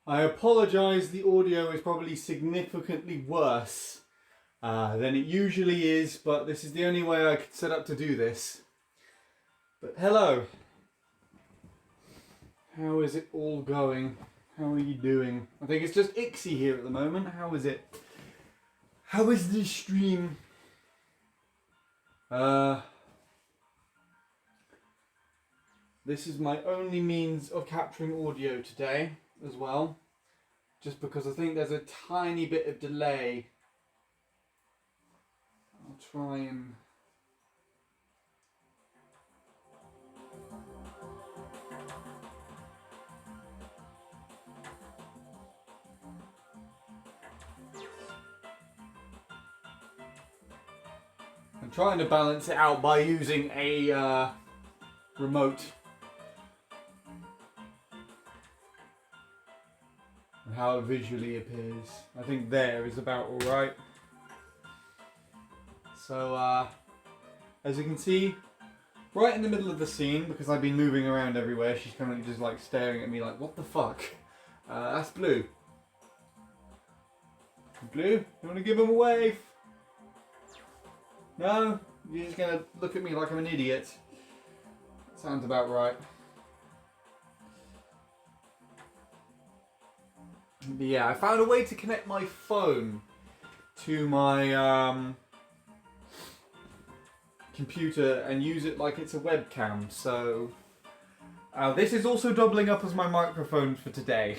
I apologise, the audio is probably significantly worse than it usually is, but this is the only way I could set up to do this. But hello. How is it all going? How are you doing? I think it's just Ixie here at the moment. How is it? How is the stream? This is my only means of capturing audio today as well. Just because I think there's a tiny bit of delay. I'll try and... I'm trying to balance it out by using a remote. And how it visually appears. I think there is about alright. So, as you can see, right in the middle of the scene, because I've been moving around everywhere, she's currently just like staring at me like, what the fuck? That's Blue. Blue, you want to give him a wave? No? You're just going to look at me like I'm an idiot. Sounds about right. But yeah, I found a way to connect my phone to my computer and use it like it's a webcam. So this is also doubling up as my microphone for today.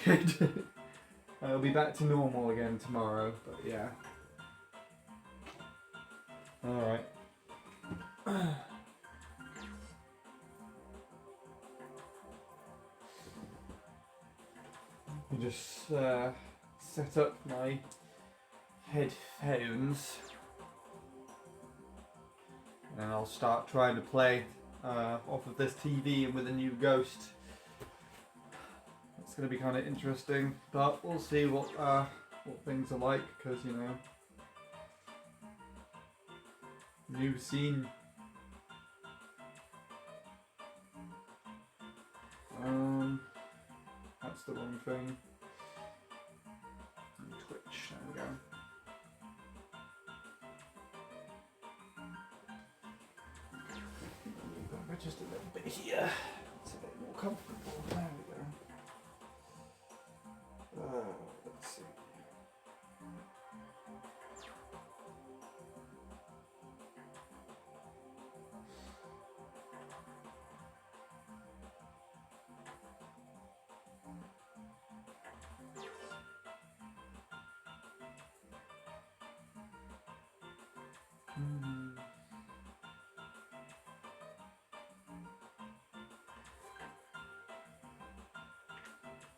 I'll be back to normal again tomorrow, but yeah. Alright. Just set up my headphones and I'll start trying to play off of this TV and with a new Ghost. It's going to be kind of interesting, but we'll see what things are like, because you know, new scene. That's the wrong thing. Twitch, there we go. Move over just a little bit here. It's a bit more comfortable. There we go. Let's see.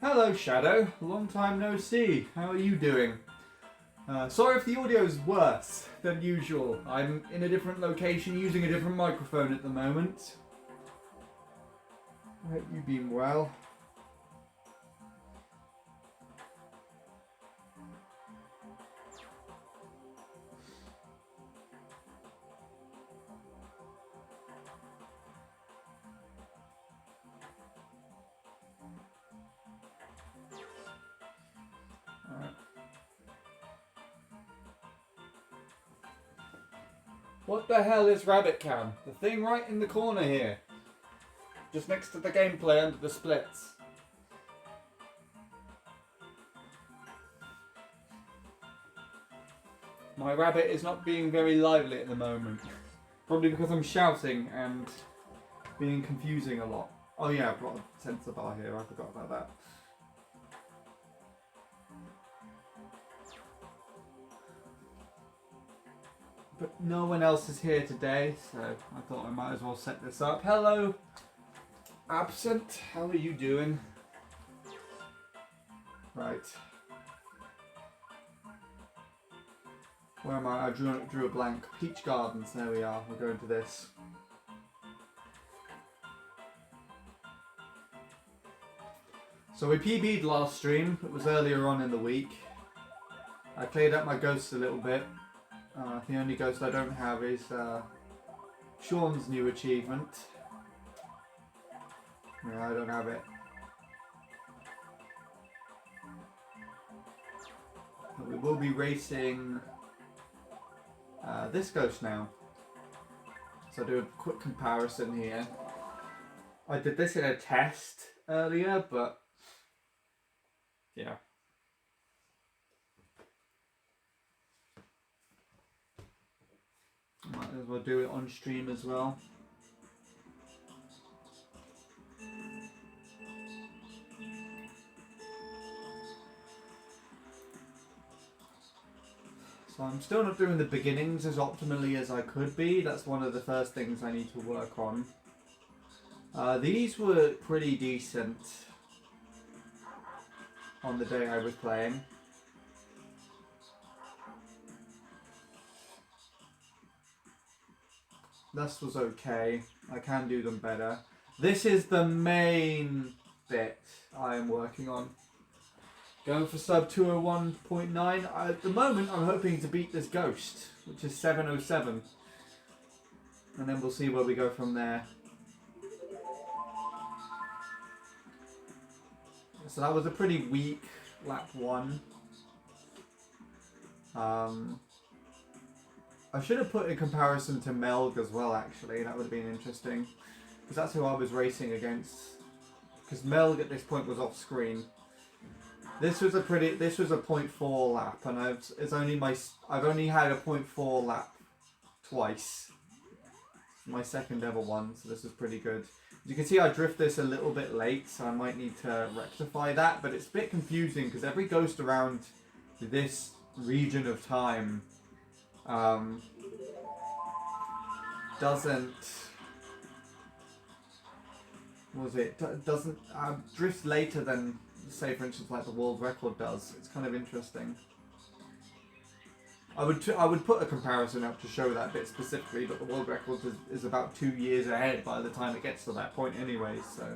Hello Shadow, long time no see. How are you doing? Sorry if the audio is worse than usual. I'm in a different location using a different microphone at the moment. I hope you've been well. What the hell is Rabbitcam? The thing right in the corner here. Just next to the gameplay under the splits. My rabbit is not being very lively at the moment. Probably because I'm shouting and being confusing a lot. Oh yeah, I've got a sensor bar here, I forgot about that. But no one else is here today, so I thought I might as well set this up. Hello, Absent. How are you doing? Right. Where am I? I drew a blank. Peach Gardens. There we are. We're going to this. So we PB'd last stream. It was earlier on in the week. I cleared up my ghosts a little bit. The only ghost I don't have is Sean's new achievement. Yeah, I don't have it. But we will be racing this ghost now. So I'll do a quick comparison here. I did this in a test earlier, but yeah. Might as well do it on stream as well. So I'm still not doing the beginnings as optimally as I could be. That's one of the first things I need to work on. These were pretty decent on the day I was playing. This was okay. I can do them better. This is the main bit I am working on. Going for sub 201.9. At the moment, I'm hoping to beat this ghost, which is 707. And then we'll see where we go from there. So that was a pretty weak lap 1. I should have put a comparison to Melg as well, actually. That would have been interesting. Because that's who I was racing against. Because Melg at this point was off screen. This was a 0.4 lap, and I've only had a 0.4 lap twice. My second ever one, so this is pretty good. As you can see, I drift this a little bit late, so I might need to rectify that, but it's a bit confusing because every ghost around this region of time doesn't drift later than, say, for instance, like the world record does. It's kind of interesting. I would put a comparison up to show that bit specifically, but the world record is about 2 years ahead by the time it gets to that point anyway, so.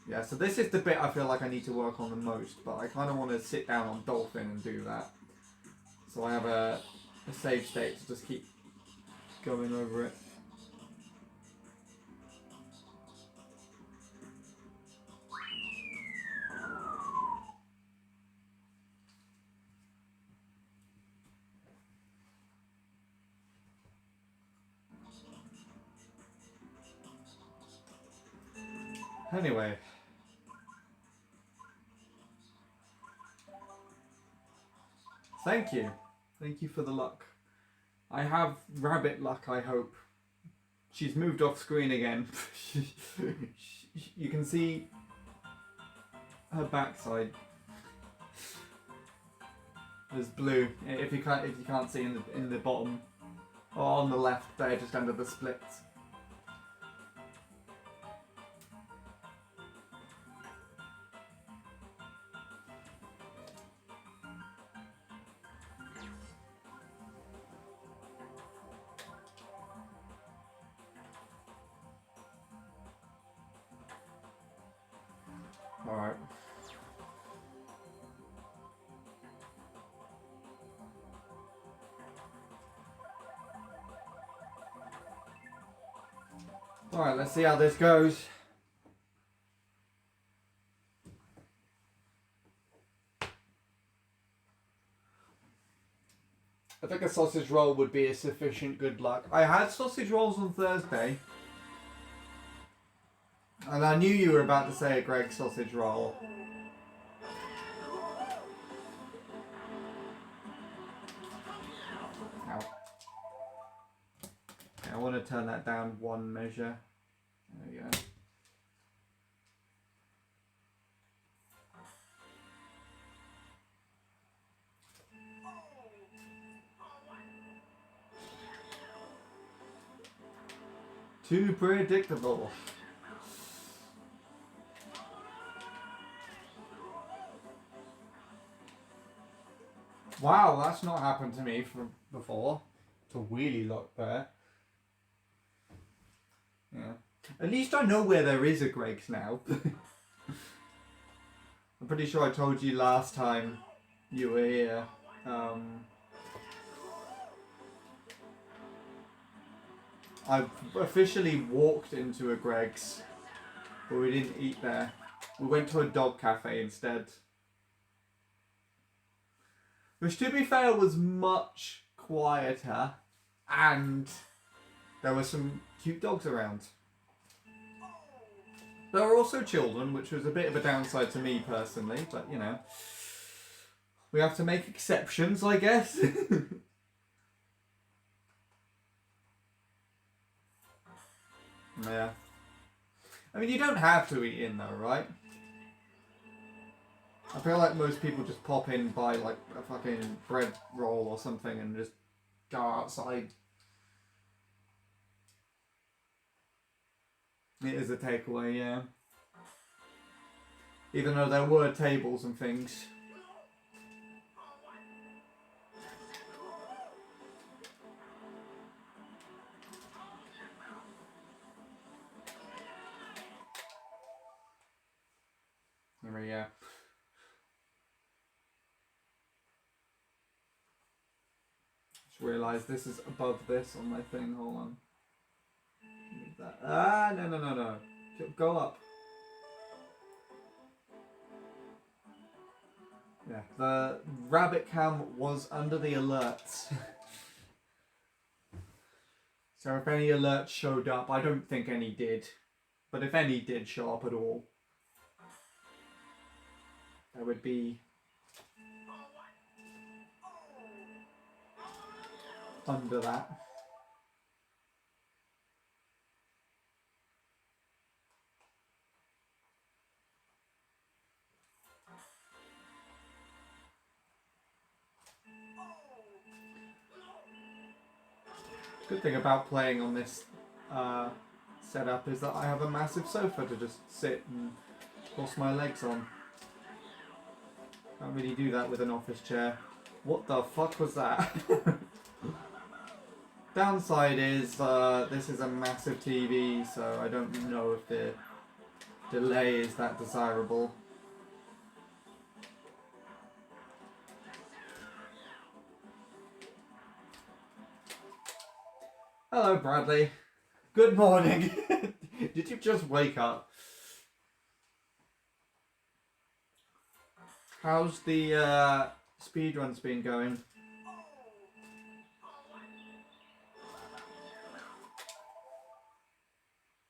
Yeah, so this is the bit I feel like I need to work on the most, but I kind of want to sit down on Dolphin and do that. So I have a save state to just keep going over it. Anyway. Thank you. Thank you for the luck. I have rabbit luck, I hope. She's moved off screen again. You can see her backside. There's blue. If you can't see in the bottom or on the left there, just under the splits. Alright. Alright, let's see how this goes. I think a sausage roll would be a sufficient good luck. I had sausage rolls on Thursday. And I knew you were about to say a Greg sausage roll. Ow. Okay, I want to turn that down one measure. There we go. Too predictable. Wow, that's not happened to me from before. It's a wheelie lock there. Yeah. At least I know where there is a Greg's now. I'm pretty sure I told you last time you were here. I've officially walked into a Greg's, but we didn't eat there. We went to a dog cafe instead. Which, to be fair, was much quieter, and there were some cute dogs around. There were also children, which was a bit of a downside to me personally, but you know, we have to make exceptions, I guess. Yeah. I mean, you don't have to eat in though, right? I feel like most people just pop in, buy like a fucking bread roll or something and just go outside. It is a takeaway, yeah. Even though there were tables and things. Yeah. Just realised this is above this on my thing. Hold on. Move that. Ah, no. Go up. Yeah, the Rabbitcam was under the alerts. So if any alerts showed up, I don't think any did. But if any did show up at all, there would be under that. Good thing about playing on this setup is that I have a massive sofa to just sit and cross my legs on. Can't really do that with an office chair. What the fuck was that? Downside is this is a massive TV, so I don't know if the delay is that desirable. Hello, Bradley. Good morning. Did you just wake up? How's the speedruns been going?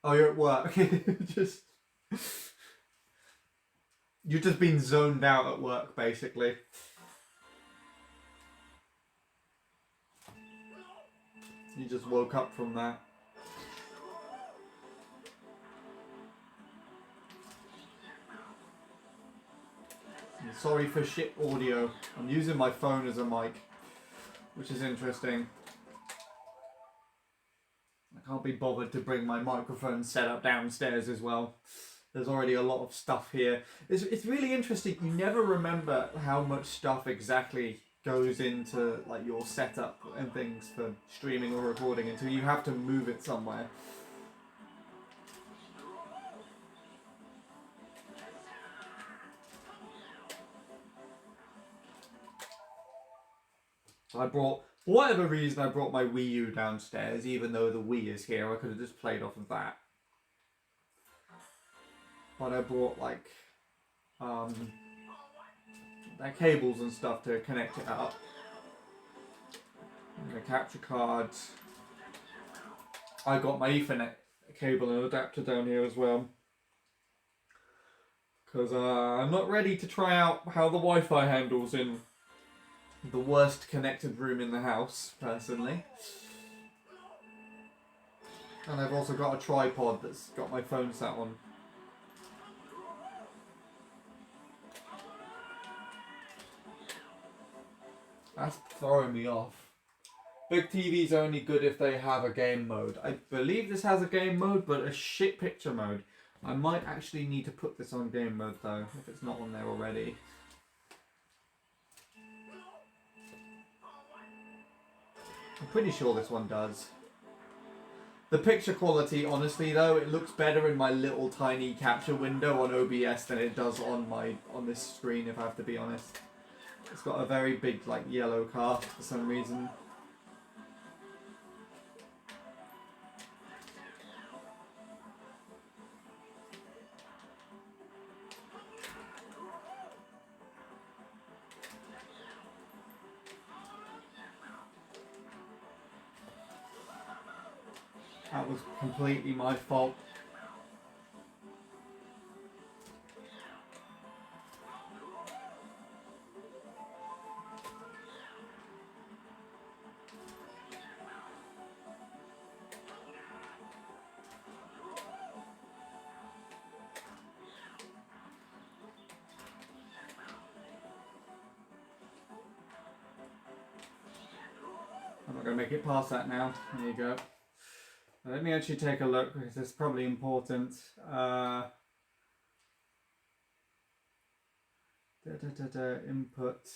Oh, you're at work. You've just been zoned out at work, basically. You just woke up from that. I'm sorry for shit audio. I'm using my phone as a mic, which is interesting. I can't be bothered to bring my microphone set up downstairs as well. There's already a lot of stuff here. It's really interesting. You never remember how much stuff exactly goes into like your setup and things for streaming or recording until you have to move it somewhere. So I brought, for whatever reason, I brought my Wii U downstairs, even though the Wii is here. I could have just played off of that. But I brought like cables and stuff to connect it up. And the capture cards. I got my Ethernet cable and adapter down here as well. Because I'm not ready to try out how the Wi-Fi handles in the worst connected room in the house, personally. And I've also got a tripod that's got my phone sat on. That's throwing me off. Big TV's only good if they have a game mode. I believe this has a game mode, but a shit picture mode. I might actually need to put this on game mode though, if it's not on there already. I'm pretty sure this one does. The picture quality, honestly though, it looks better in my little tiny capture window on OBS than it does on this screen, if I have to be honest. It's got a very big like yellow car for some reason. That was completely my fault. I'm not going to make it past that now. There you go. Let me actually take a look because it's probably important. Input.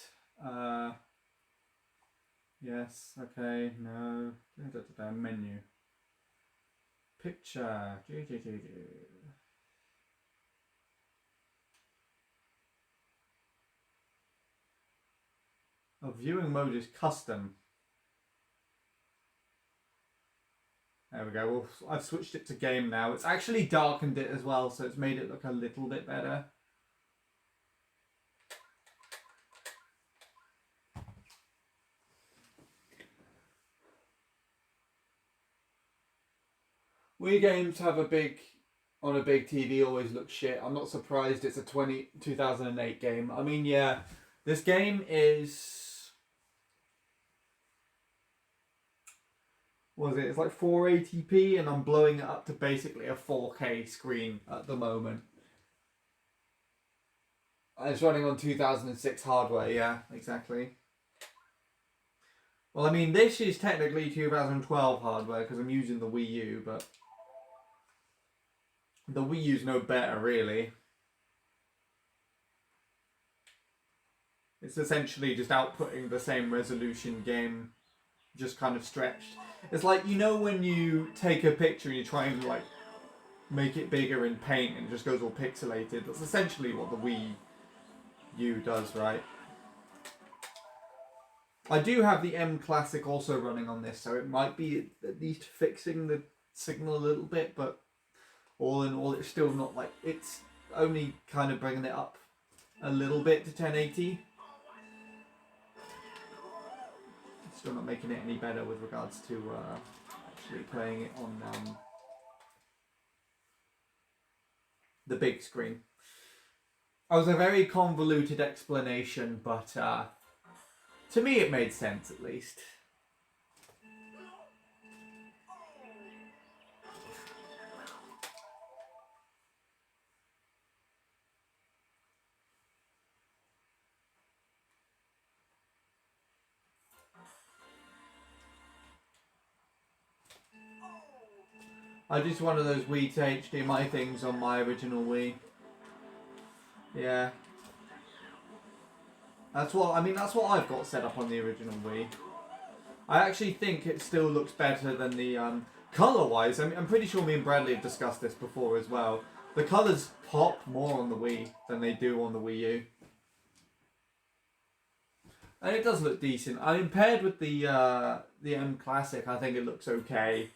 Yes. Okay. No. Menu. Picture. Oh, viewing mode is custom. There we go. Well, I've switched it to game now. It's actually darkened it as well, so it's made it look a little bit better. Wii games have on a big TV always look shit. I'm not surprised it's a 2008 game. I mean, yeah, this game is... What is it? It's like 480p and I'm blowing it up to basically a 4K screen at the moment. It's running on 2006 hardware, yeah, exactly. Well, I mean, this is technically 2012 hardware because I'm using the Wii U, but the Wii U's no better, really. It's essentially just outputting the same resolution game, just kind of stretched. It's like, you know when you take a picture and you try and like make it bigger in paint and it just goes all pixelated? That's essentially what the Wii U does, right? I do have the M Classic also running on this, so it might be at least fixing the signal a little bit, but all in all, it's still not like... It's only kind of bringing it up a little bit to 1080. It's still not making it any better with regards to actually playing it on the big screen. That was a very convoluted explanation, but to me it made sense at least. I just one of those Wii to HDMI things on my original Wii. Yeah. That's what I've got set up on the original Wii. I actually think it still looks better than the colour-wise. I'm pretty sure me and Bradley have discussed this before as well. The colours pop more on the Wii than they do on the Wii U. And it does look decent. I mean, paired with the M Classic, I think it looks okay.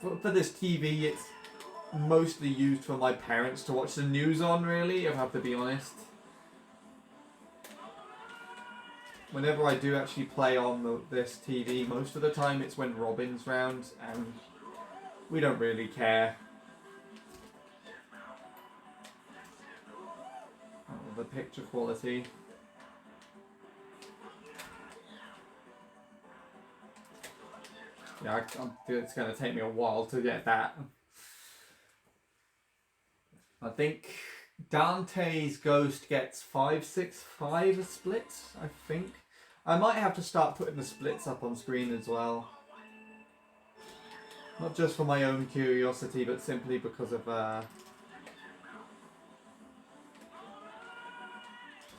For this TV, it's mostly used for my parents to watch the news on, really, if I have to be honest. Whenever I do actually play on this TV, most of the time it's when Robin's round, and we don't really care. Oh, the picture quality. Yeah, it's going to take me a while to get that. I think Dante's Ghost gets 565 splits, I think. I might have to start putting the splits up on screen as well. Not just for my own curiosity, but simply because of...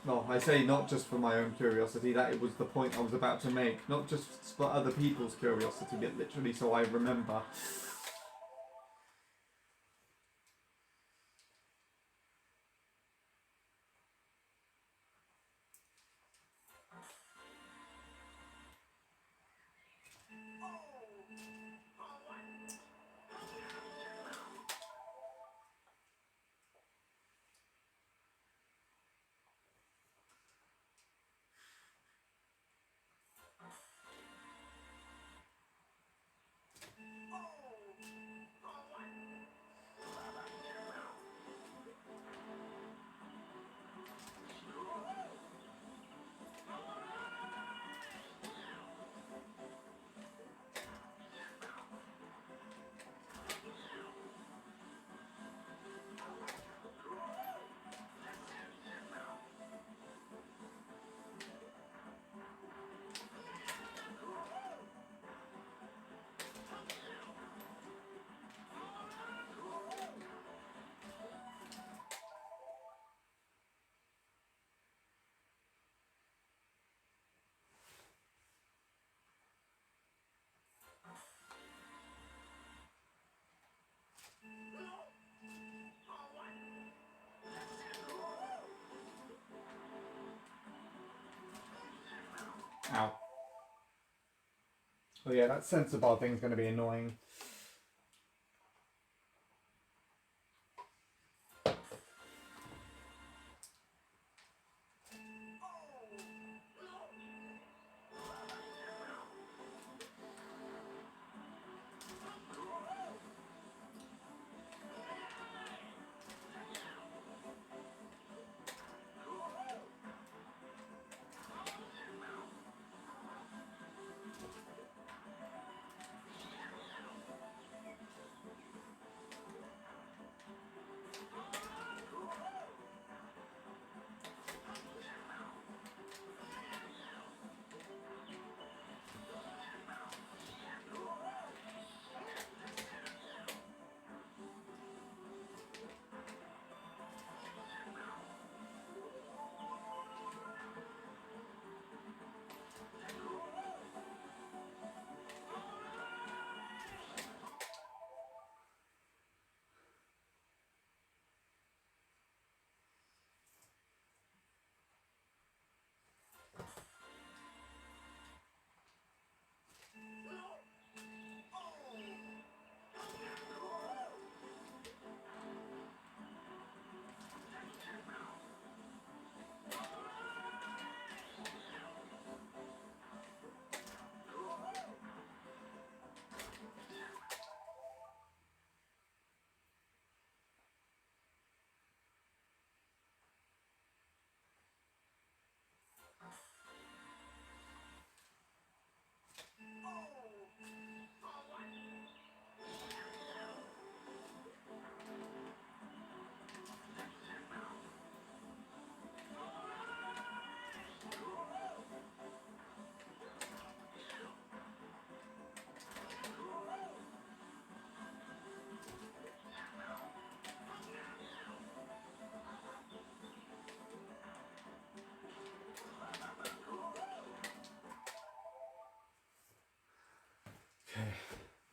Well, I say not just for my own curiosity, that it was the point I was about to make. Not just for other people's curiosity, but literally so I remember. Oh yeah, that sensor bar thing's going to be annoying.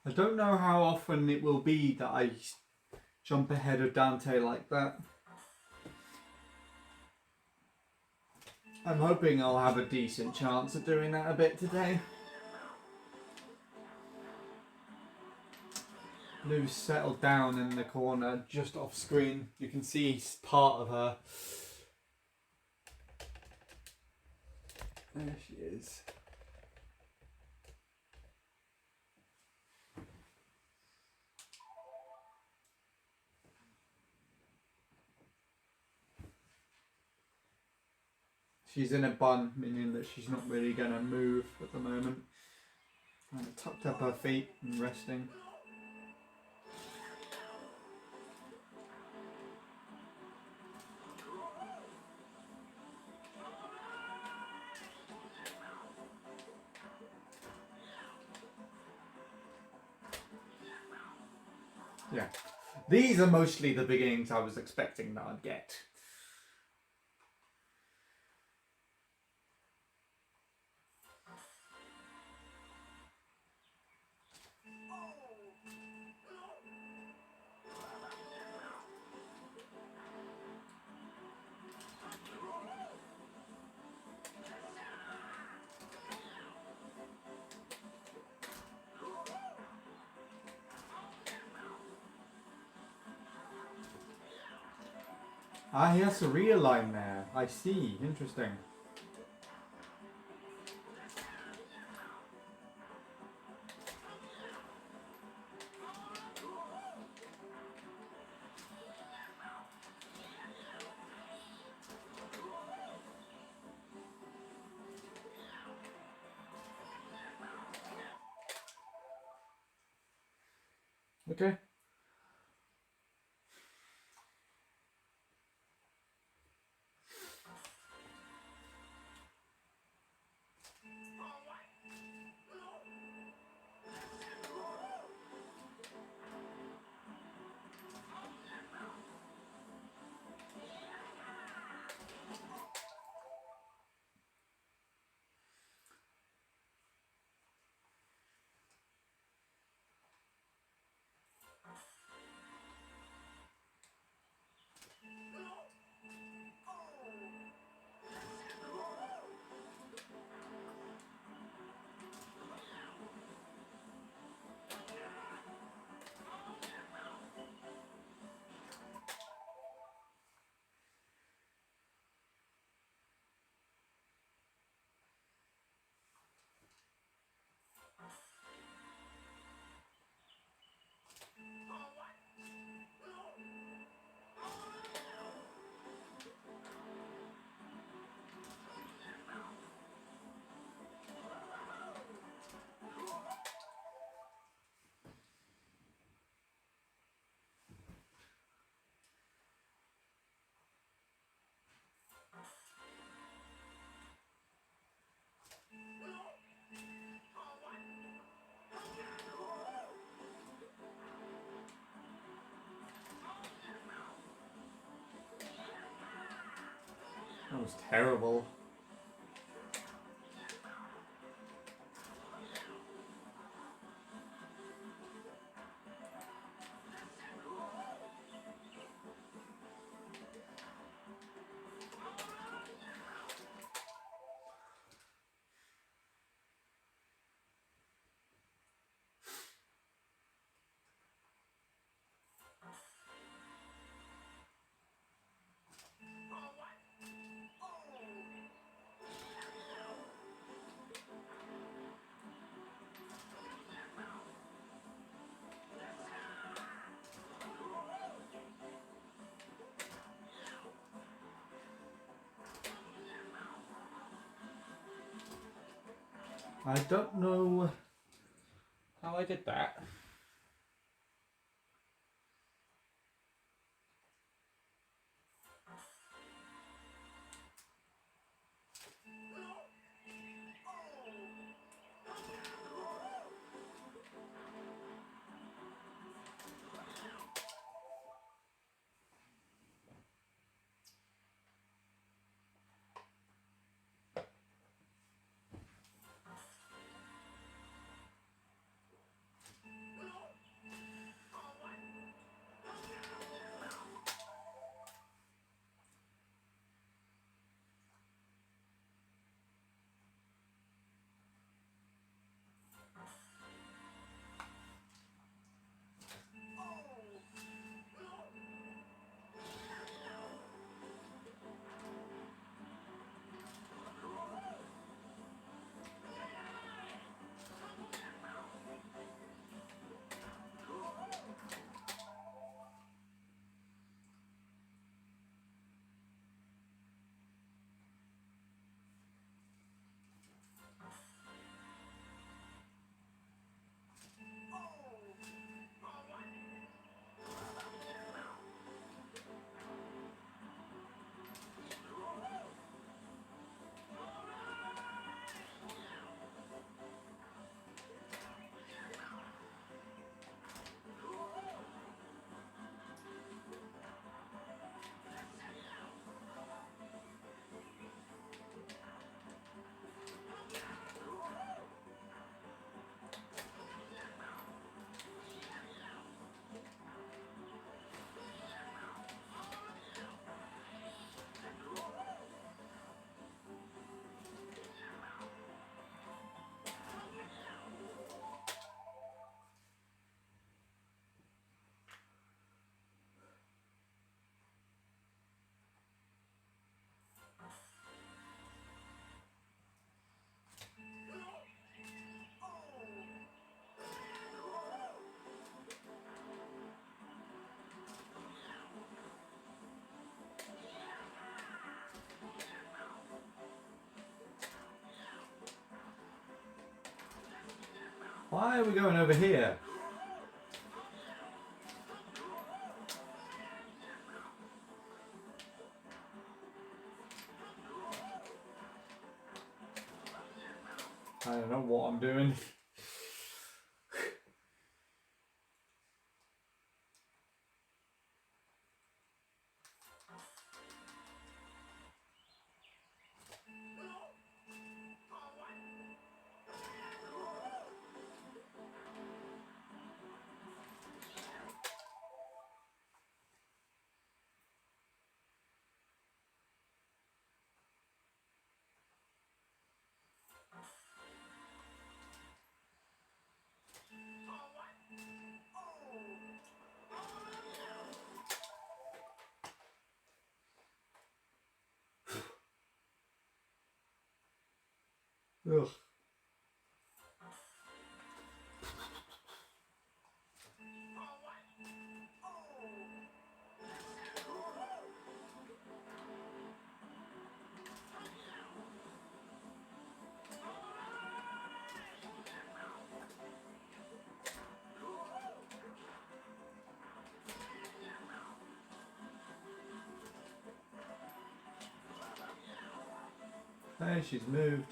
I don't know how often it will be that I jump ahead of Dante like that. I'm hoping I'll have a decent chance of doing that a bit today. Lou's settled down in the corner just off screen. You can see part of her. There she is. She's in a bun, meaning that she's not really going to move at the moment. Kind of tucked up her feet and resting. Yeah. These are mostly the beginnings I was expecting that I'd get. Ah, he has to realign there. I see. Interesting. Okay. That was terrible. I don't know how I did that. Why are we going over here? I don't know what I'm doing. Ugh. Hey, she's moved.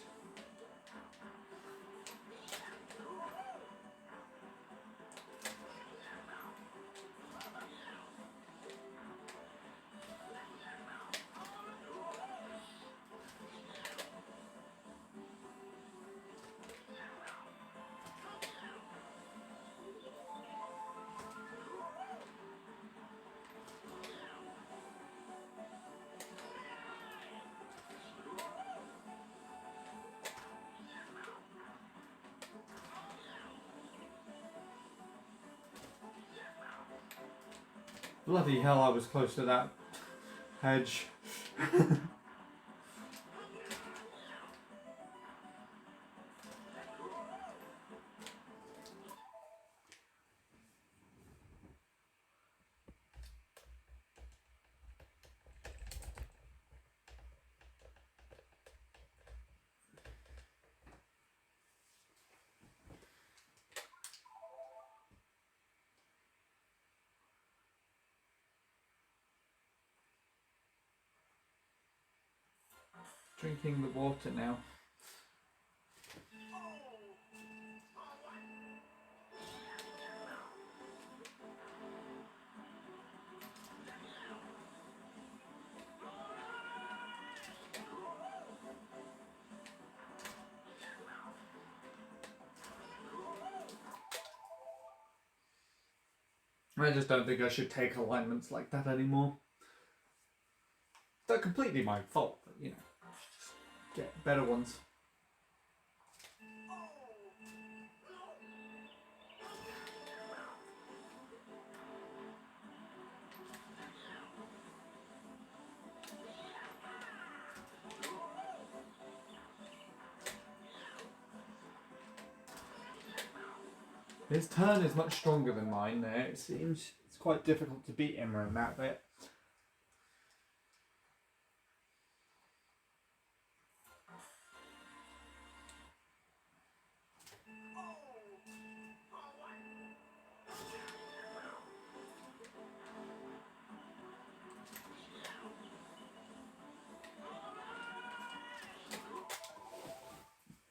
Bloody hell, I was close to that hedge. Drinking the water now. I just don't think I should take alignments like that anymore. It's not completely my fault, but you know, get better ones. His turn is much stronger than mine there, it seems. It's quite difficult to beat him around that bit.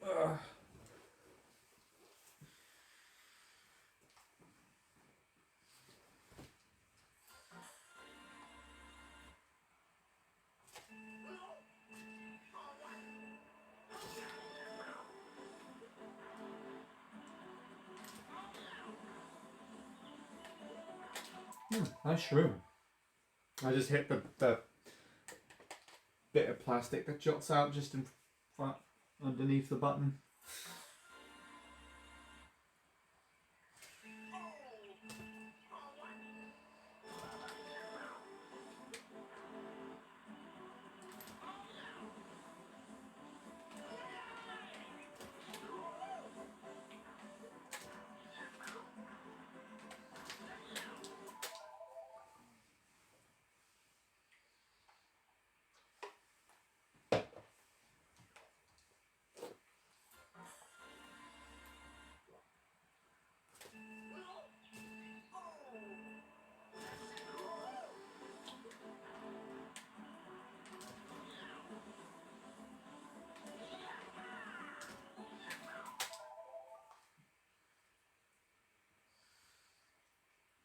Ugh. Nice shroom. I just hit the bit of plastic that jots out just in front, underneath the button.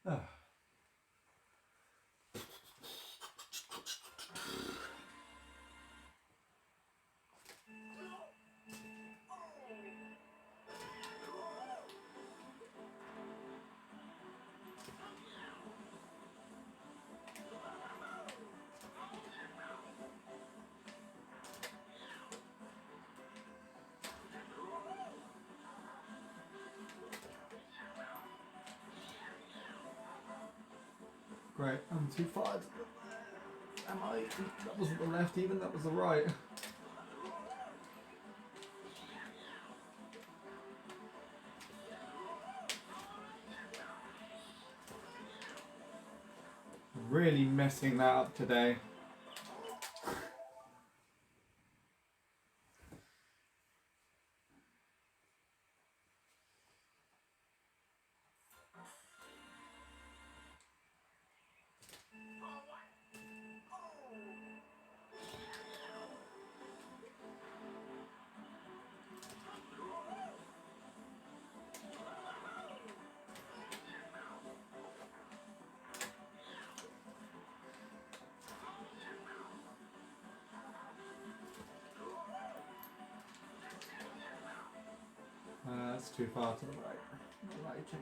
Oh. Great, I'm too far to the left. Am I? That wasn't the left even, that was the right. Really messing that up today. That's too far to the right. Not liking.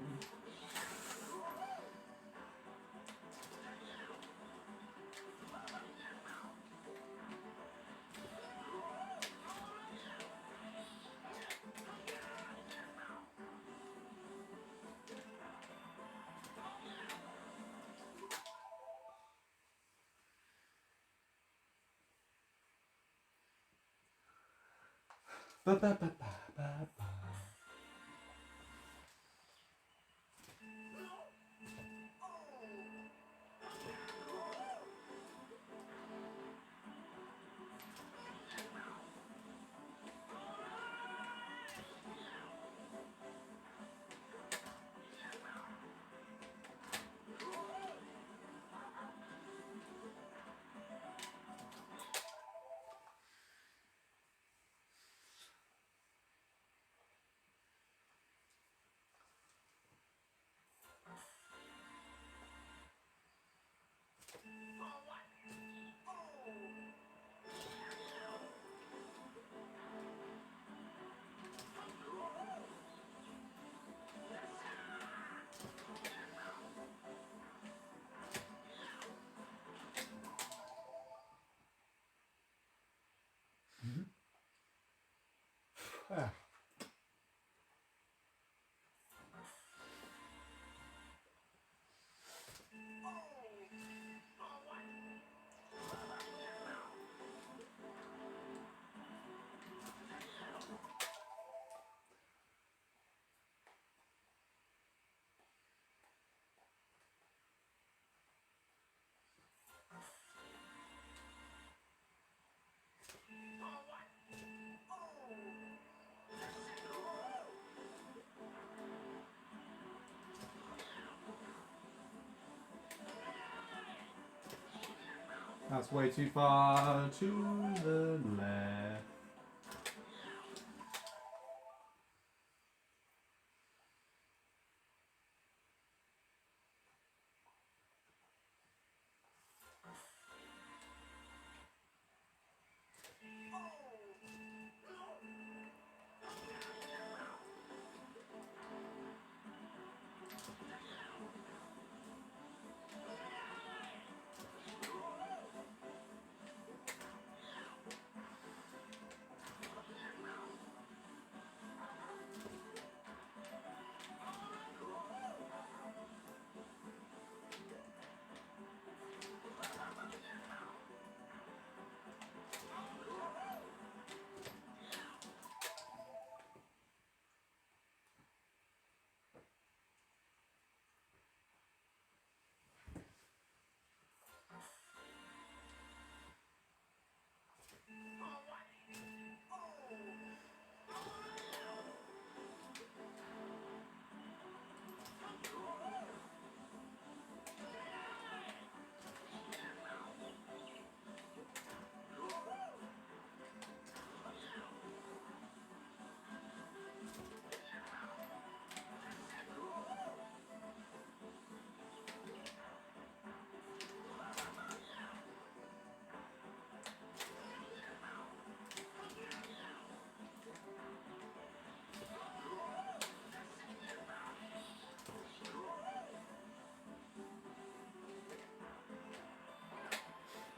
Ba, ba, ba, ba, ba, ba. Ah. That's way too far to the left.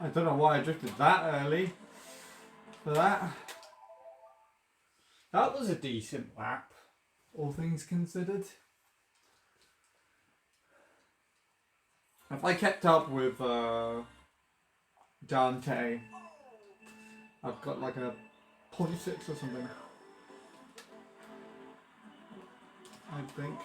I don't know why I drifted that early for that. That was a decent lap, all things considered. If I kept up with Dante, I've got like a 0.6 or something, I think.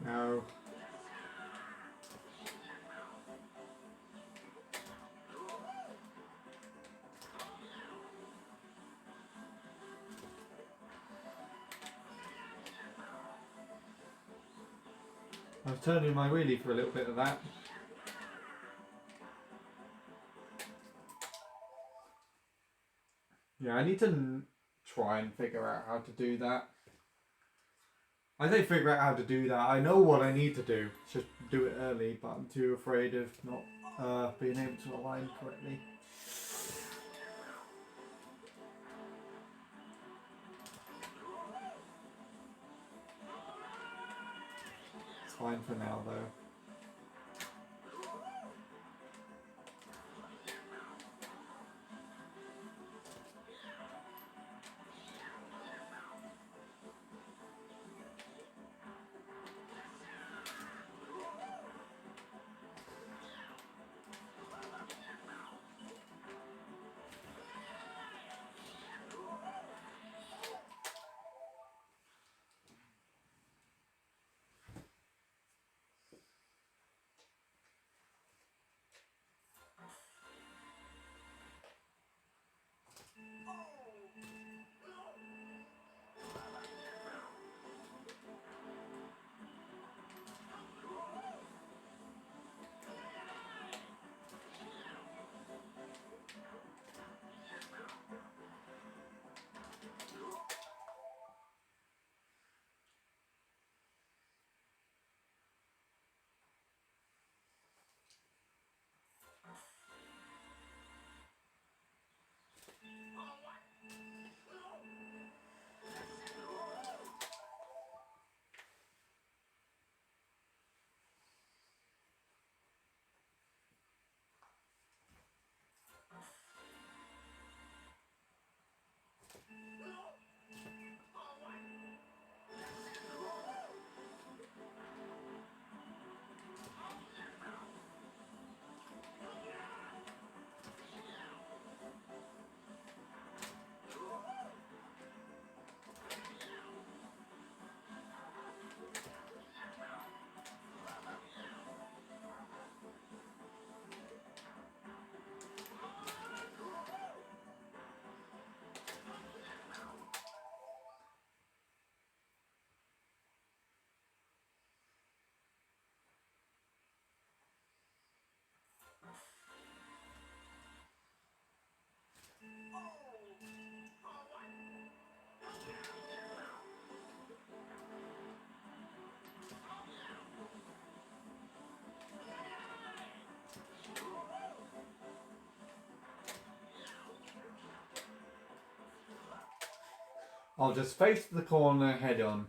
No. I was turning my wheelie for a little bit of that. Yeah, I need to try and figure out how to do that. I say figure out how to do that. I know what I need to do. Just do it early, but I'm too afraid of not being able to align correctly. It's fine for now, though. I'll just face the corner head on.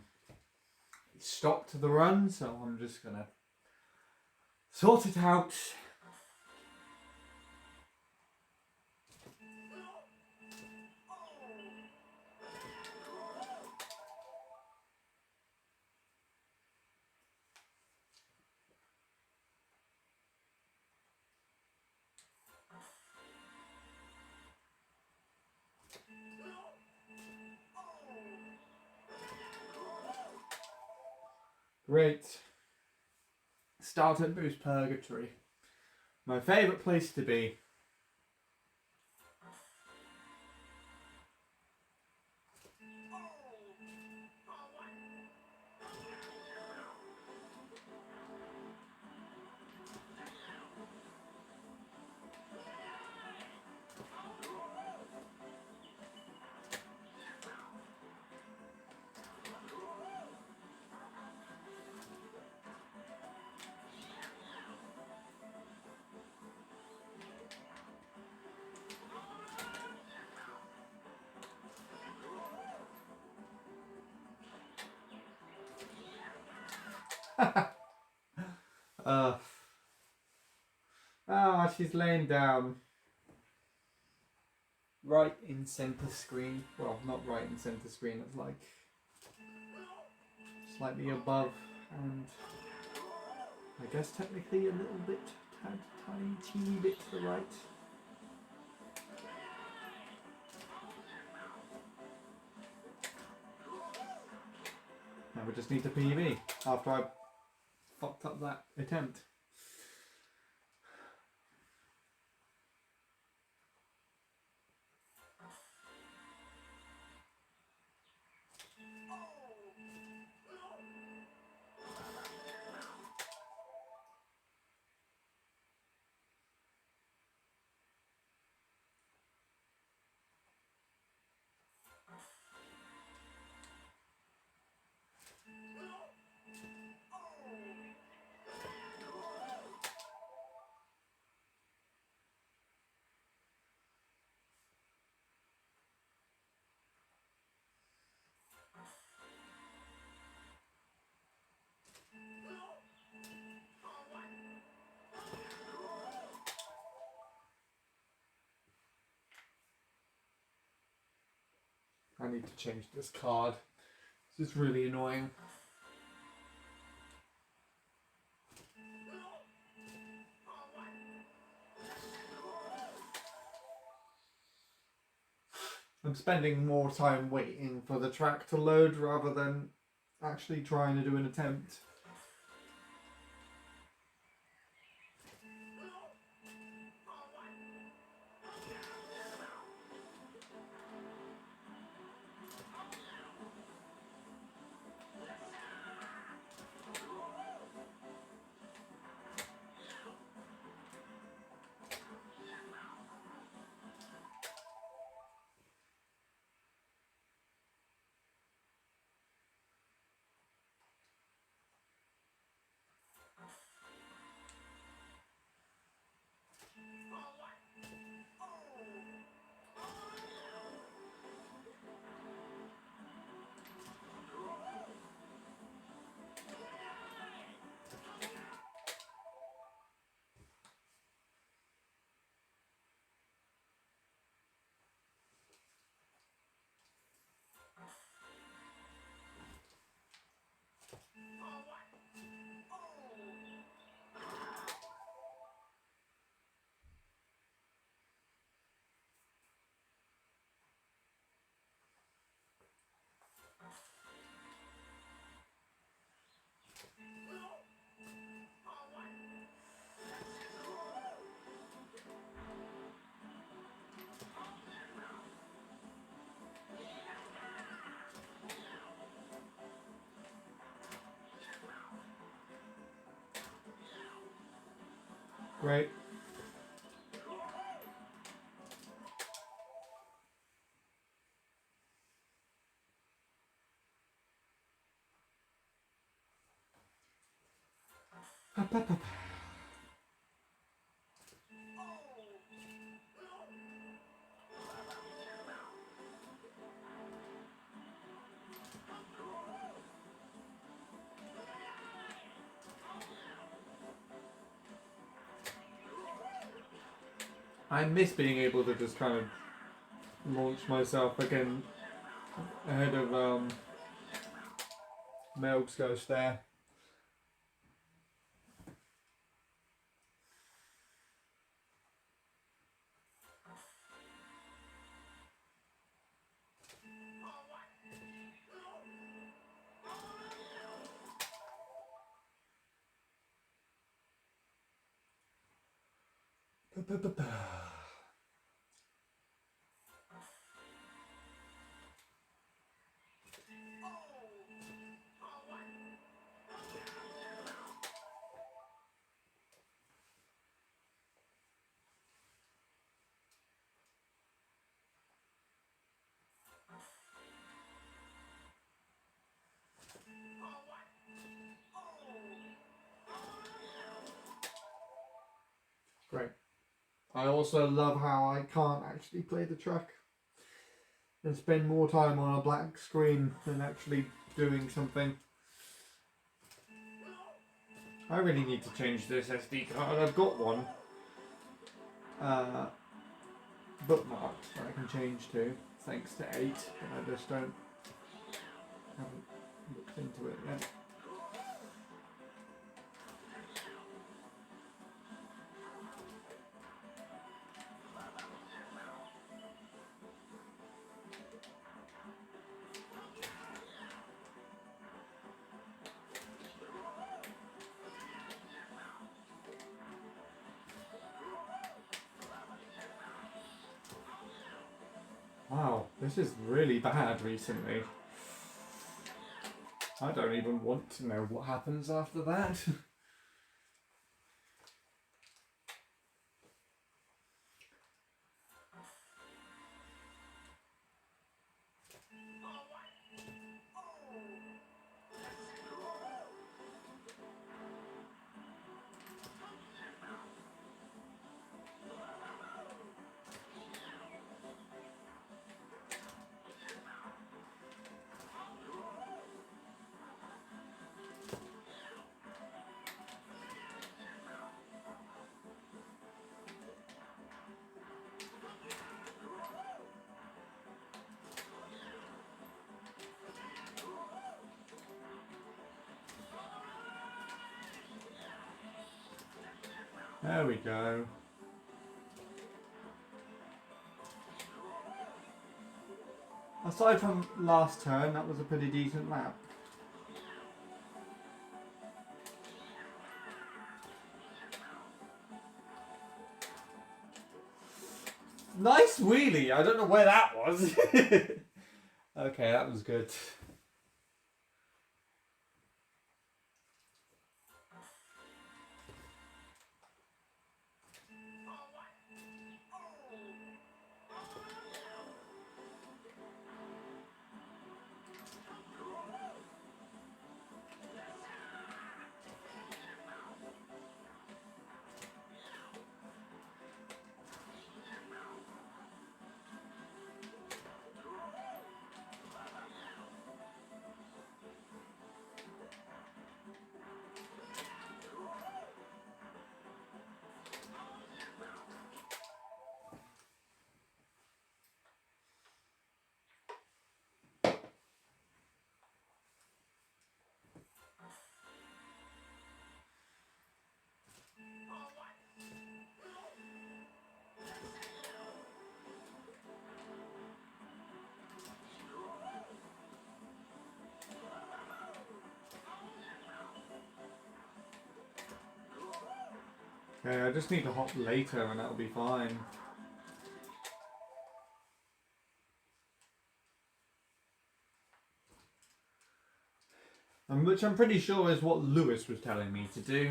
It stopped the run, so I'm just gonna sort it out. Great. Start at Boost Purgatory. My favourite place to be. She's laying down. Right in centre screen. Well, not right in centre screen, it's like slightly above and I guess technically a little bit, tiny bit to the right. Now we just need to PB after I fucked up that attempt. I need to change this card. This is really annoying. I'm spending more time waiting for the track to load rather than actually trying to do an attempt. Great. I miss being able to just kind of launch myself again ahead of Melg's Ghost there. Great. I also love how I can't actually play the track and spend more time on a black screen than actually doing something. I really need to change this SD card. I've got one bookmarked that I can change to, thanks to 8, but I just haven't looked into it yet. This is really bad recently. I don't even want to know what happens after that. There we go. Aside from last turn, that was a pretty decent lap. Nice wheelie! I don't know where that was. Okay, that was good. Okay, I just need to hop later and that'll be fine. Which I'm pretty sure is what Lewis was telling me to do.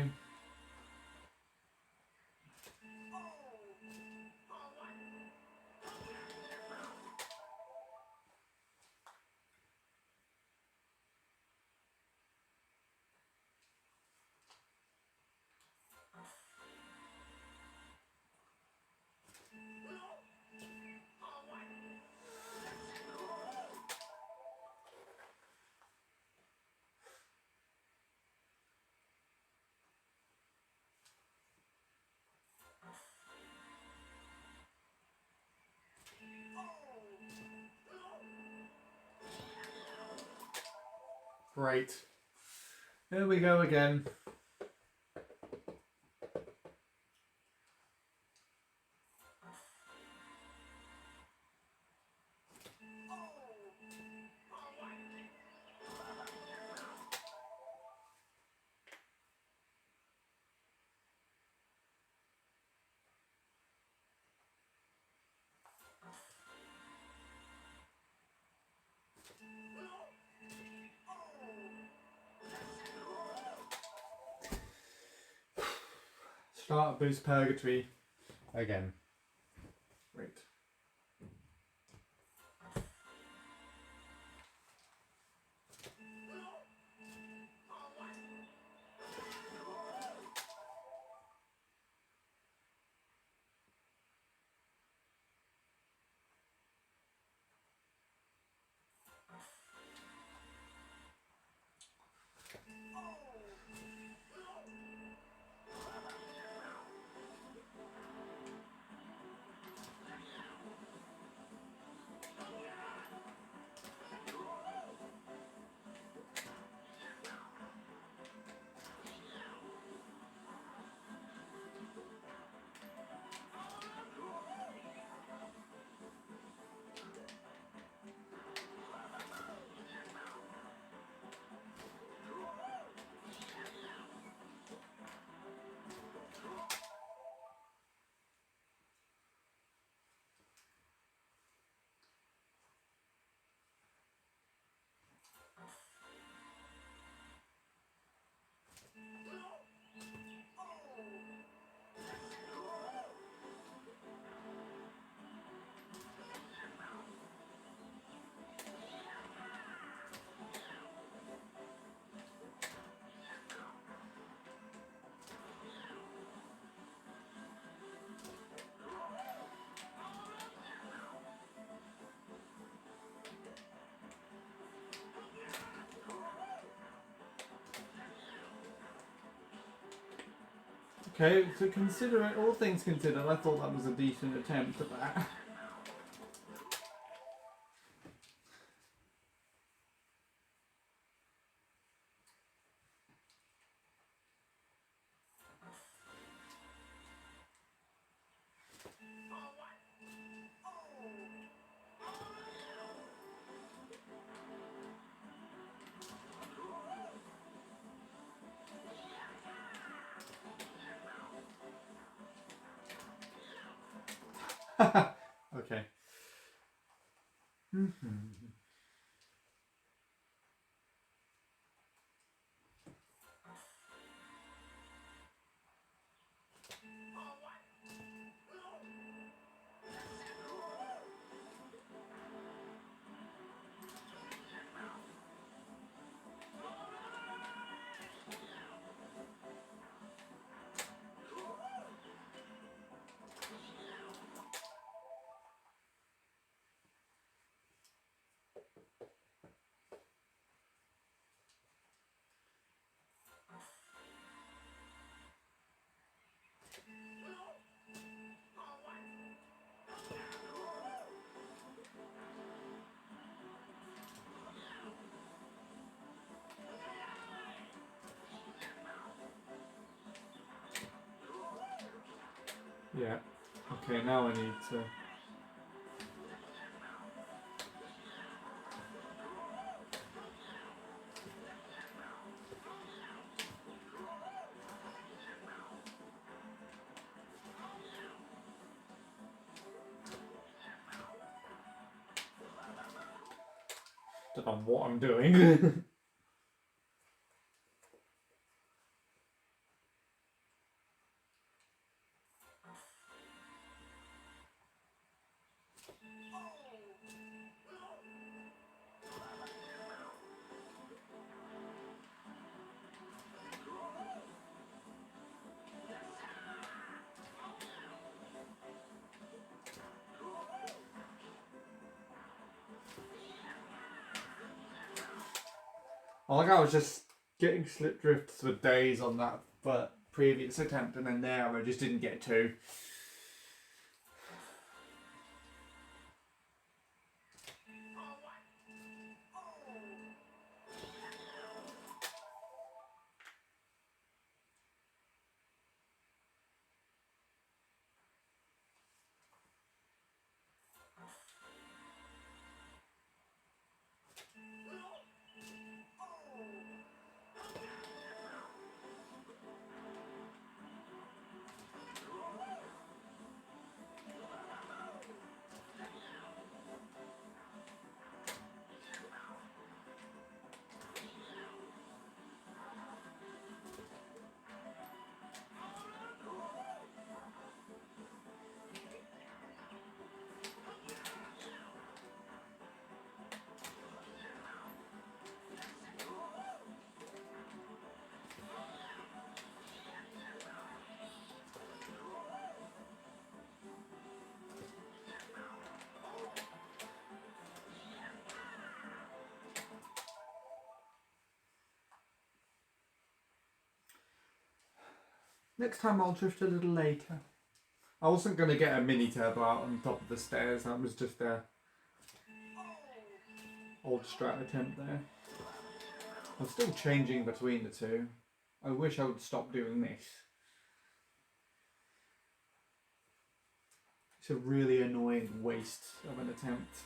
Great. Here we go again. Start boost purgatory again. Great. Okay, so considering all things considered, I thought that was a decent attempt at that. Okay. Yeah. Okay, now I need to... Don't know what I'm doing. Like I was just getting slip drifts for days on that previous attempt, and then there I just didn't get to. Next time I'll drift a little later. I wasn't going to get a mini turbo out on top of the stairs, that was just a old strat attempt there. I'm still changing between the two. I wish I would stop doing this. It's a really annoying waste of an attempt.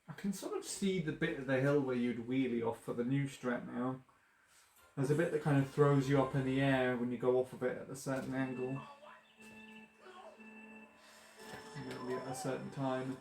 I can sort of see the bit of the hill where you'd wheelie off for the new strat now. There's a bit that kind of throws you up in the air when you go off of it at a certain angle. Maybe at a certain time.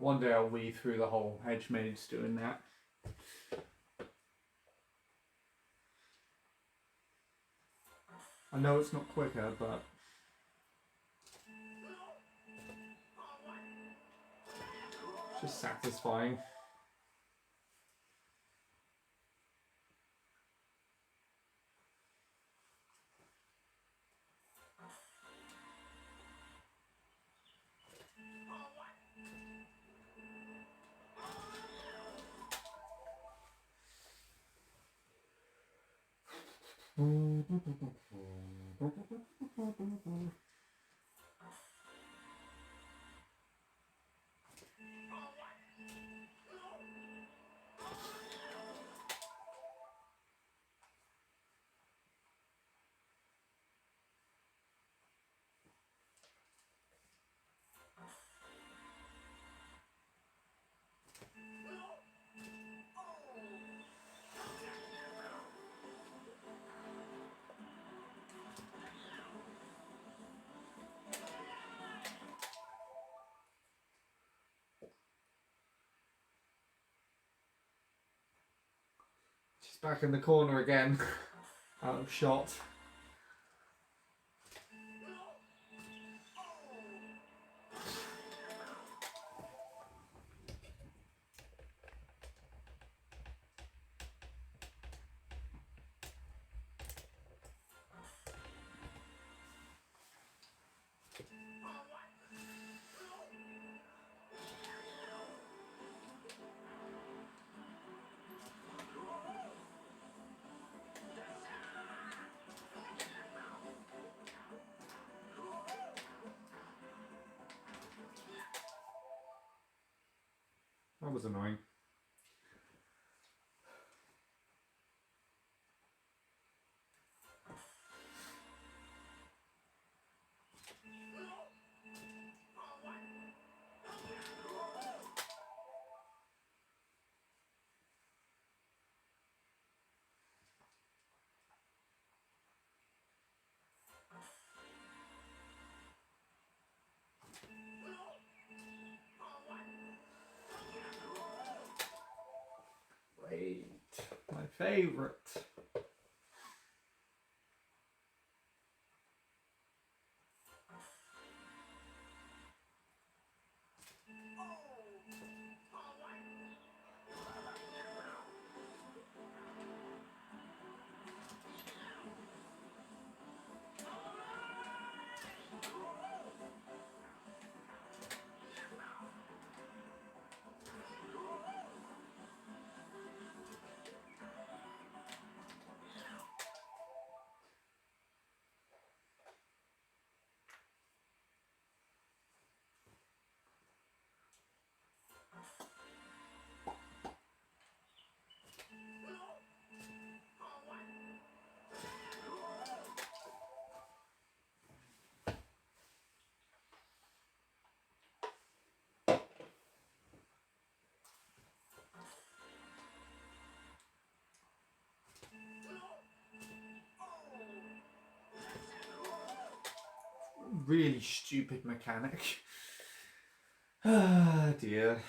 One day I'll weave through the whole hedge maze doing that. I know it's not quicker, but it's just satisfying. She's back in the corner again, out of shot. That was annoying. Great, my favourite. Really stupid mechanic. Ah, dear.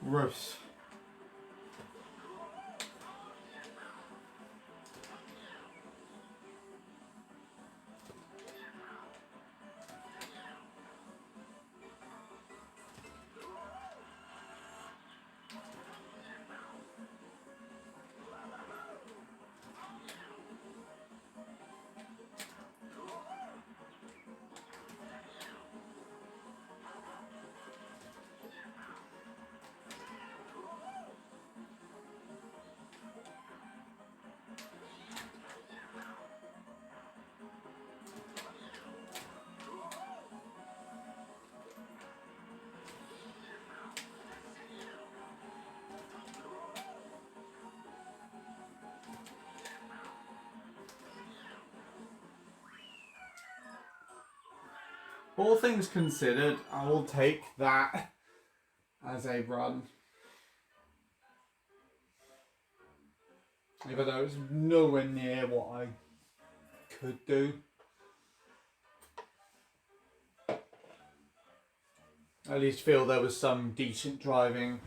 Gross. All things considered, I will take that as a run. Even though it's nowhere near what I could do. I at least feel there was some decent driving,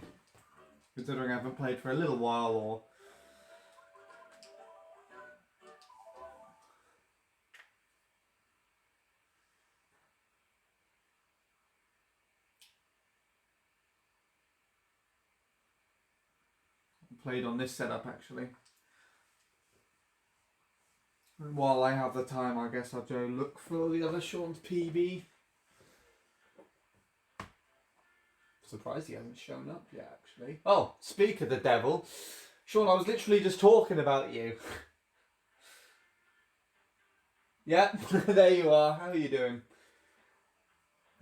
considering I haven't played for a little while, or played on this setup actually. And while I have the time, I guess I'll go look for the other Sean's PB. Surprised he hasn't shown up yet, actually. Oh, speak of the devil. Sean, I was literally just talking about you. Yeah, there you are. How are you doing?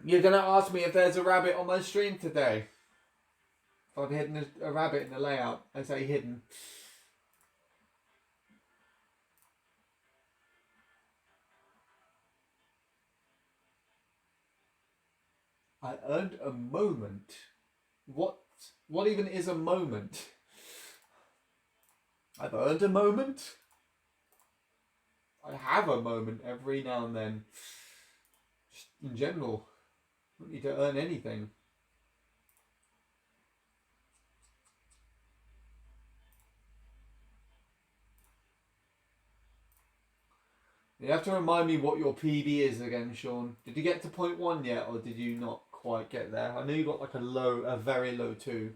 You're going to ask me if there's a rabbit on my stream today. If I've hidden a rabbit in the layout. I say hidden. I earned a moment. What even is a moment? I've earned a moment? I have a moment every now and then. Just in general. I don't need to earn anything. You have to remind me what your PB is again, Sean. Did you get to 0.1 yet, or did you not quite get there? I know you got like a very low 2.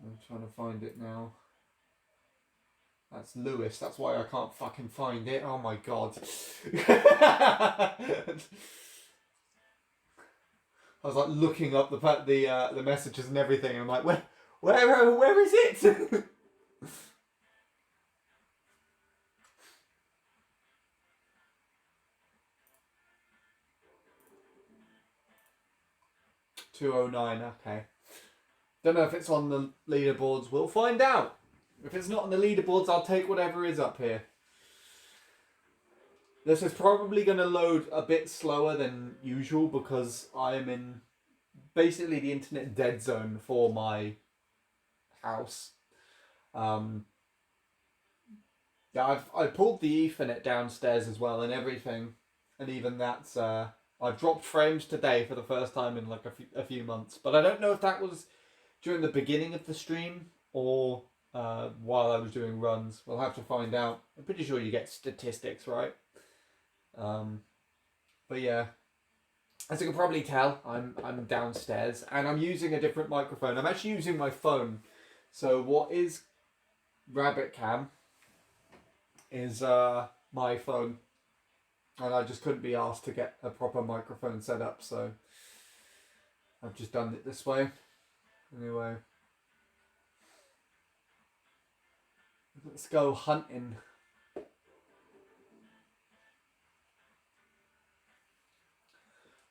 I'm trying to find it now. That's Lewis. That's why I can't fucking find it. Oh my god. I was like looking up the messages and everything. I'm like, where is it? $209. Okay. Don't know if it's on the leaderboards. We'll find out. If it's not on the leaderboards, I'll take whatever is up here. This is probably going to load a bit slower than usual because I'm in basically the internet dead zone for my house. Yeah, I've pulled the Ethernet downstairs as well and everything, and even that's I've dropped frames today for the first time in like a few months, but I don't know if that was during the beginning of the stream or while I was doing runs. We'll have to find out. I'm pretty sure you get statistics, right? But yeah, as you can probably tell, I'm downstairs and I'm using a different microphone. I'm actually using my phone. So what is Rabbitcam is my phone, and I just couldn't be asked to get a proper microphone set up, so I've just done it this way. Anyway, let's go hunting.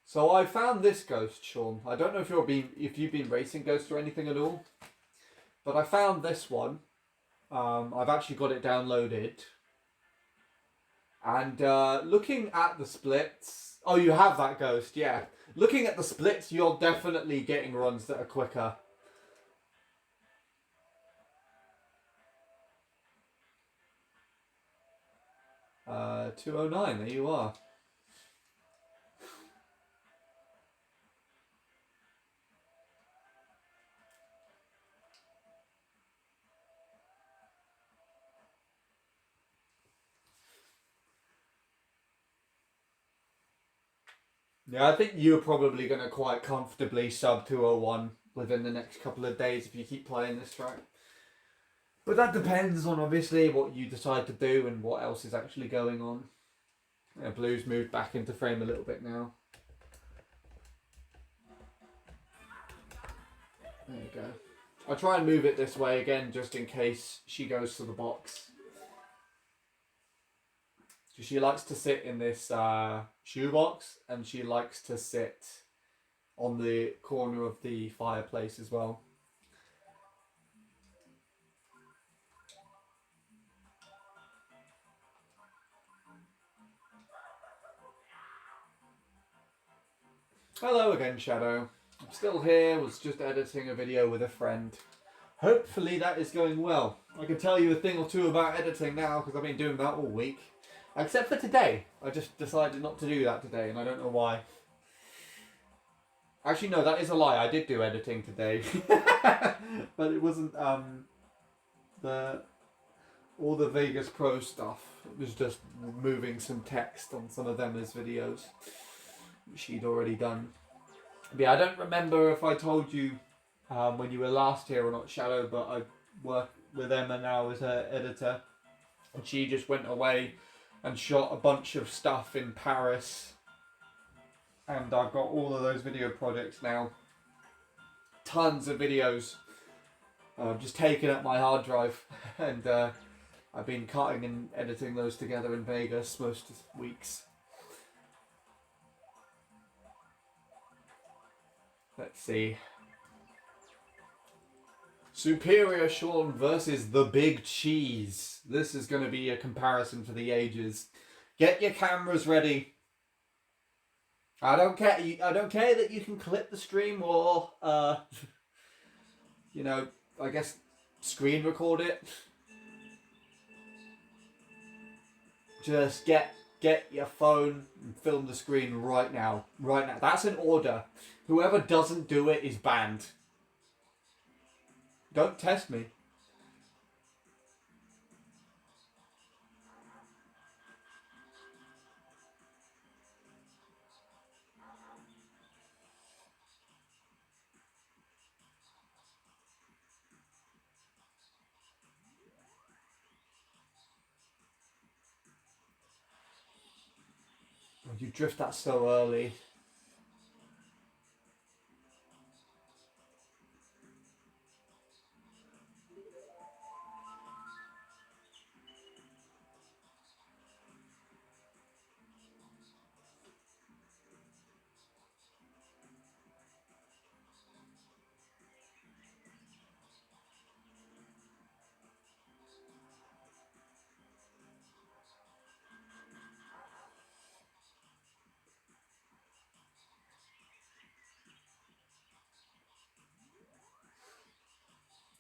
So I found this ghost, Sean. I don't know if you've been racing ghosts or anything at all, but I found this one. I've actually got it downloaded. And looking at the splits... Oh, you have that ghost, yeah. Looking at the splits, you're definitely getting runs that are quicker. $209, there you are. Yeah, I think you're probably going to quite comfortably sub 201 within the next couple of days if you keep playing this track. But that depends on obviously what you decide to do and what else is actually going on. Yeah, Blue's moved back into frame a little bit now. There you go. I'll try and move it this way again just in case she goes to the box. She likes to sit in this shoebox, and she likes to sit on the corner of the fireplace as well. Hello again, Shadow. I'm still here, was just editing a video with a friend. Hopefully that is going well. I can tell you a thing or two about editing now because I've been doing that all week. Except for today. I just decided not to do that today and I don't know why. Actually no, that is a lie. I did do editing today. But it wasn't all the Vegas Pro stuff. It was just moving some text on some of Emma's videos, which she'd already done. But yeah, I don't remember if I told you when you were last here or not, Shadow, but I work with Emma now as her editor. And she just went away and shot a bunch of stuff in Paris. And I've got all of those video projects now. Tons of videos. Just taking up my hard drive. And I've been cutting and editing those together in Vegas most weeks. Let's see. Superior Sean versus the Big Cheese. This is going to be a comparison for the ages. Get your cameras ready. I don't care. I don't care that you can clip the stream or, you know, I guess screen record it. Just get your phone and film the screen right now. Right now. That's an order. Whoever doesn't do it is banned. Don't test me. You drift that so early.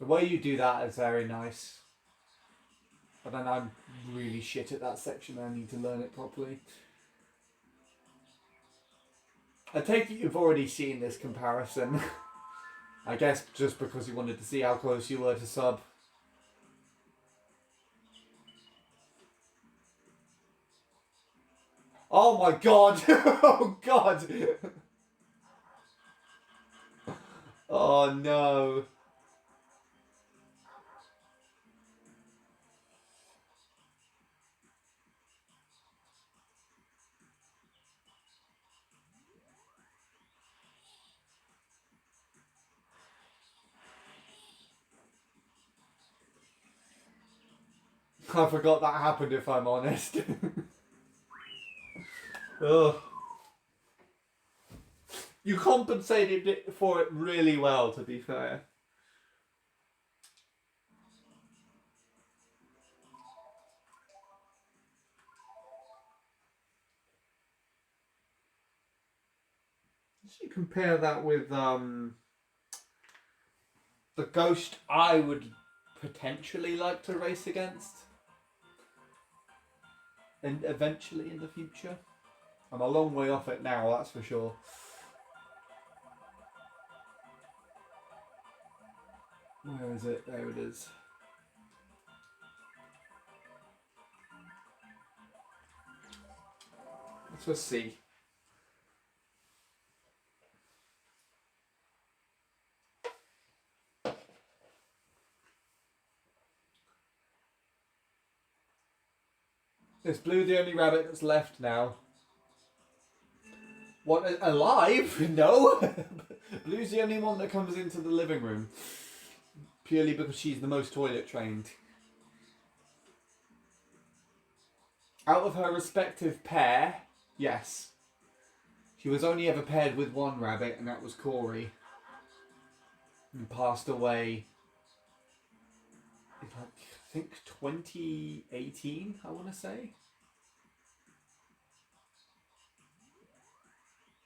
The way you do that is very nice. But then I'm really shit at that section. I need to learn it properly. I take it you've already seen this comparison. I guess just because you wanted to see how close you were to sub. Oh my god! Oh god! Oh no! I forgot that happened, if I'm honest. Ugh. You compensated for it really well, to be fair. You compare that with the Ghost I would potentially like to race against, and eventually in the future. I'm a long way off it now, that's for sure. Where is it? There it is. Let's see. Is Blue the only rabbit that's left now? What, alive? No. Blue's the only one that comes into the living room. Purely because she's the most toilet trained. Out of her respective pair, yes. She was only ever paired with one rabbit, and that was Corey. And passed away, I think 2018, I want to say.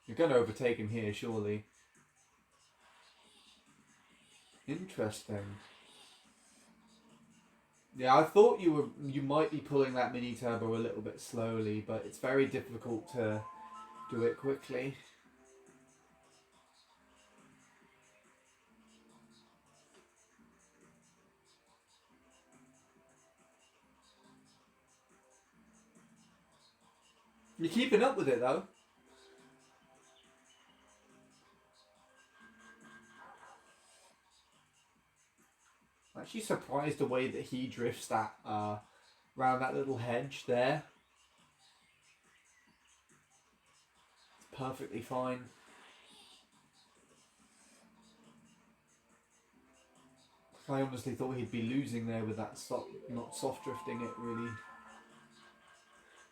You're going to overtake him here, surely. Interesting. Yeah, I thought you might be pulling that mini turbo a little bit slowly, but it's very difficult to do it quickly. You're keeping up with it though. I'm actually surprised the way that he drifts that around that little hedge there. It's perfectly fine. I honestly thought he'd be losing there with that not soft drifting it really.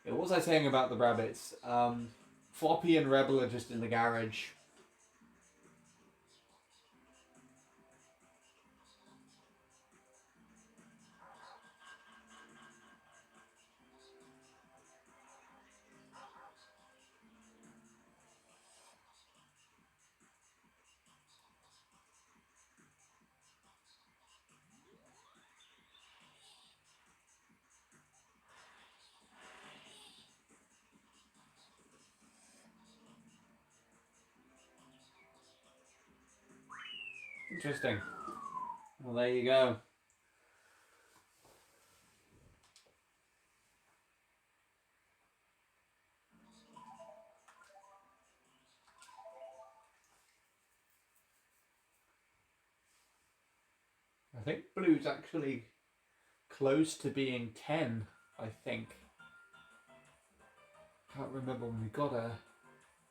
Yeah, what was I saying about the rabbits? Floppy and Rebel are just in the garage. Interesting. Well, there you go. I think Blue's actually close to being 10, I think. Can't remember when we got her.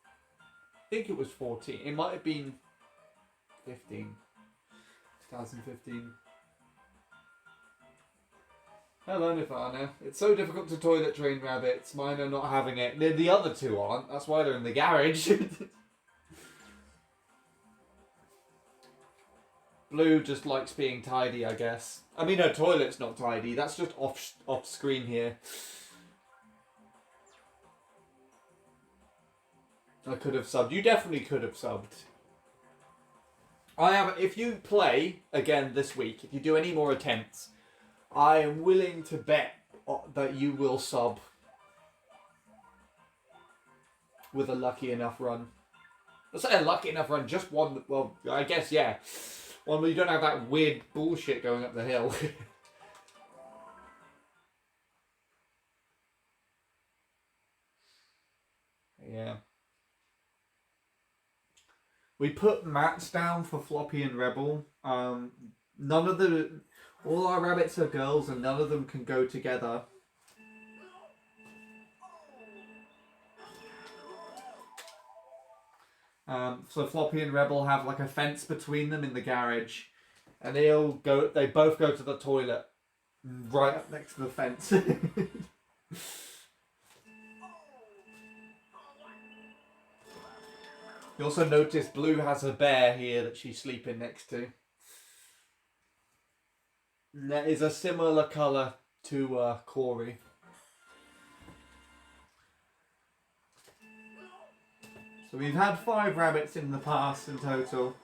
I think it was 14. It might have been 15. 2015. Hello, Nirvana. It's so difficult to toilet train rabbits. Mine are not having it. The other two aren't. That's why they're in the garage. Blue just likes being tidy, I guess. I mean, her toilet's not tidy. That's just off screen here. I could have subbed. You definitely could have subbed. If you play again this week, if you do any more attempts, I am willing to bet that you will sub with a lucky enough run. Let's say a lucky enough run, just one. Well, I guess, yeah. One where you don't have that weird bullshit going up the hill. Yeah. We put mats down for Floppy and Rebel. All our rabbits are girls and none of them can go together. So Floppy and Rebel have like a fence between them in the garage, and they both go to the toilet right up next to the fence. You also notice Blue has a bear here that she's sleeping next to. And that is a similar colour to Corey. So we've had 5 rabbits in the past in total.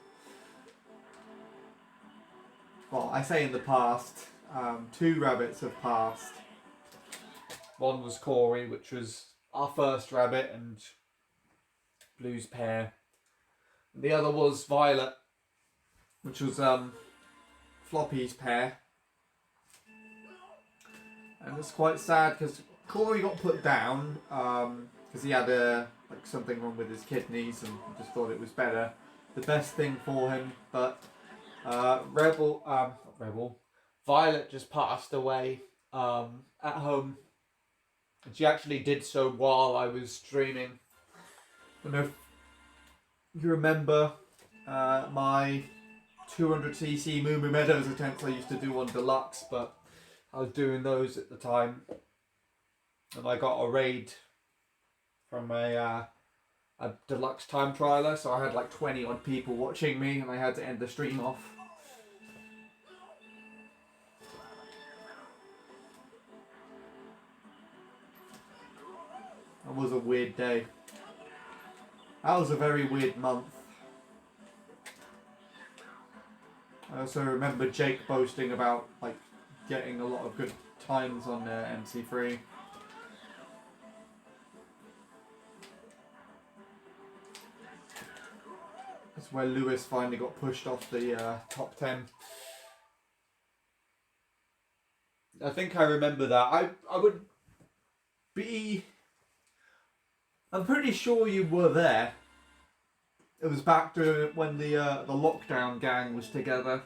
Well, I say in the past. 2 rabbits have passed. One was Corey, which was our first rabbit and Blue's pair. The other was Violet, which was Floppy's pair. And it's quite sad because Corey got put down because he had something wrong with his kidneys and just thought it was the best thing for him. But Violet just passed away at home And she actually did so while I was streaming. I don't know if you remember my 200cc Moo Moo Meadows attempts I used to do on Deluxe, but I was doing those at the time. And I got a raid from a Deluxe time trialer, so I had like 20 odd people watching me and I had to end the stream off. That was a weird day. That was a very weird month. I also remember Jake boasting about like getting a lot of good times on MC3. That's where Lewis finally got pushed off the top 10. I think I remember that. I would be... I'm pretty sure you were there. It was back to when the lockdown gang was together.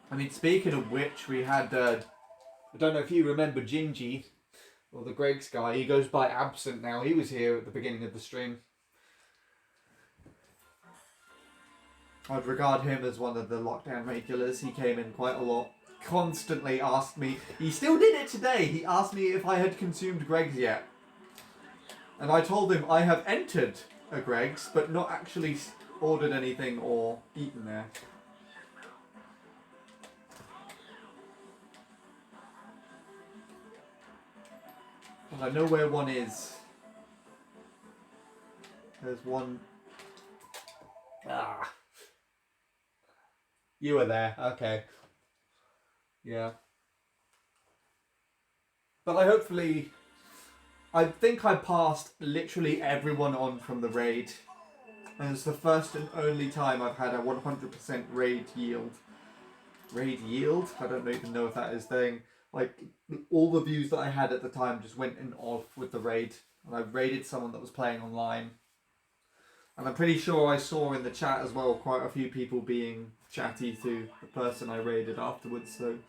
I mean, speaking of which, we had... I don't know if you remember Gingy, or the Greg's guy. He goes by Absent now. He was here at the beginning of the stream. I'd regard him as one of the lockdown regulars. He came in quite a lot. Constantly asked me, he still did it today, he asked me if I had consumed Greg's yet. And I told him I have entered a Greg's, but not actually ordered anything or eaten there. And I know where one is. There's one... Ah. You were there, okay. Yeah. But I think I passed literally everyone on from the raid. And it's the first and only time I've had a 100% raid yield. Raid yield? I don't even know if that is thing. Like, all the views that I had at the time just went in off with the raid. And I raided someone that was playing online. And I'm pretty sure I saw in the chat as well quite a few people being chatty to the person I raided afterwards, so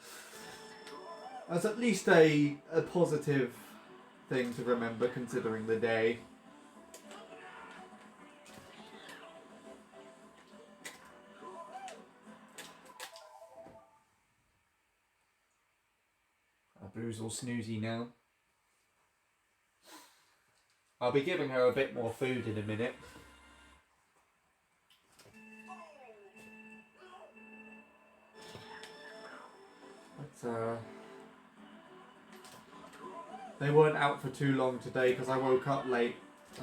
that's at least a positive thing to remember considering the day. Boo's all snoozy now. I'll be giving her a bit more food in a minute. But, they weren't out for too long today because I woke up late,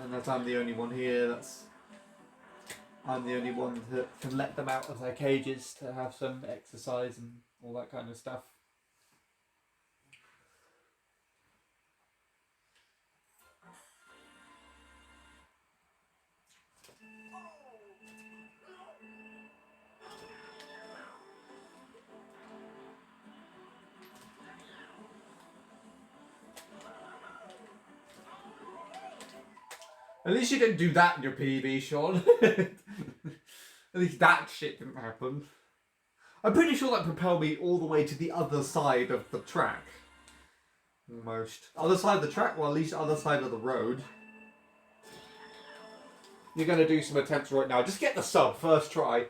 and as I'm the only one here, I'm the only one that can let them out of their cages to have some exercise and all that kind of stuff. At least you didn't do that in your PB, Sean. At least that shit didn't happen. I'm pretty sure that propelled me all the way to the other side of the track. Almost. Other side of the track, well, at least other side of the road. You're going to do some attempts right now. Just get the sub, first try.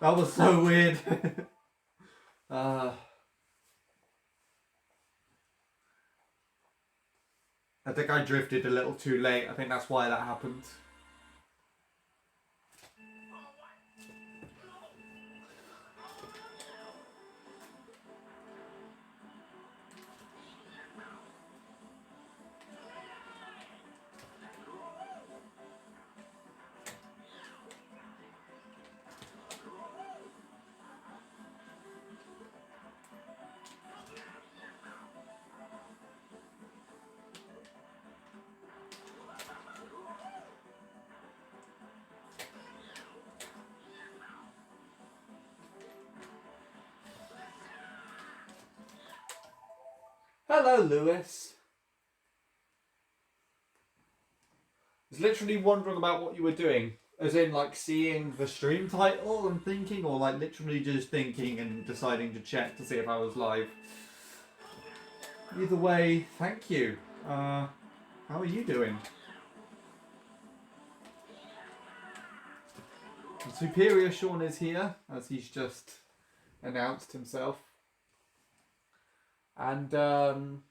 That was so weird. I think I drifted a little too late. I think that's why that happened. Hello, Lewis. I was literally wondering about what you were doing. As in, like, seeing the stream title and thinking, or like literally just thinking and deciding to check to see if I was live. Either way, thank you. How are you doing? Superior Sean is here, as he's just announced himself. And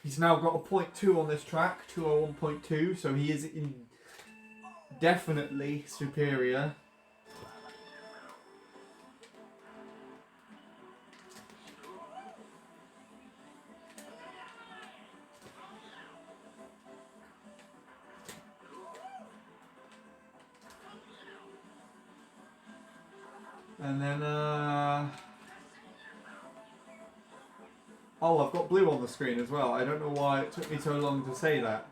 he's now got a 0.2 on this track, 201.2, so he is definitely superior. And then, oh, I've got blue on the screen as well. I don't know why it took me so long to say that.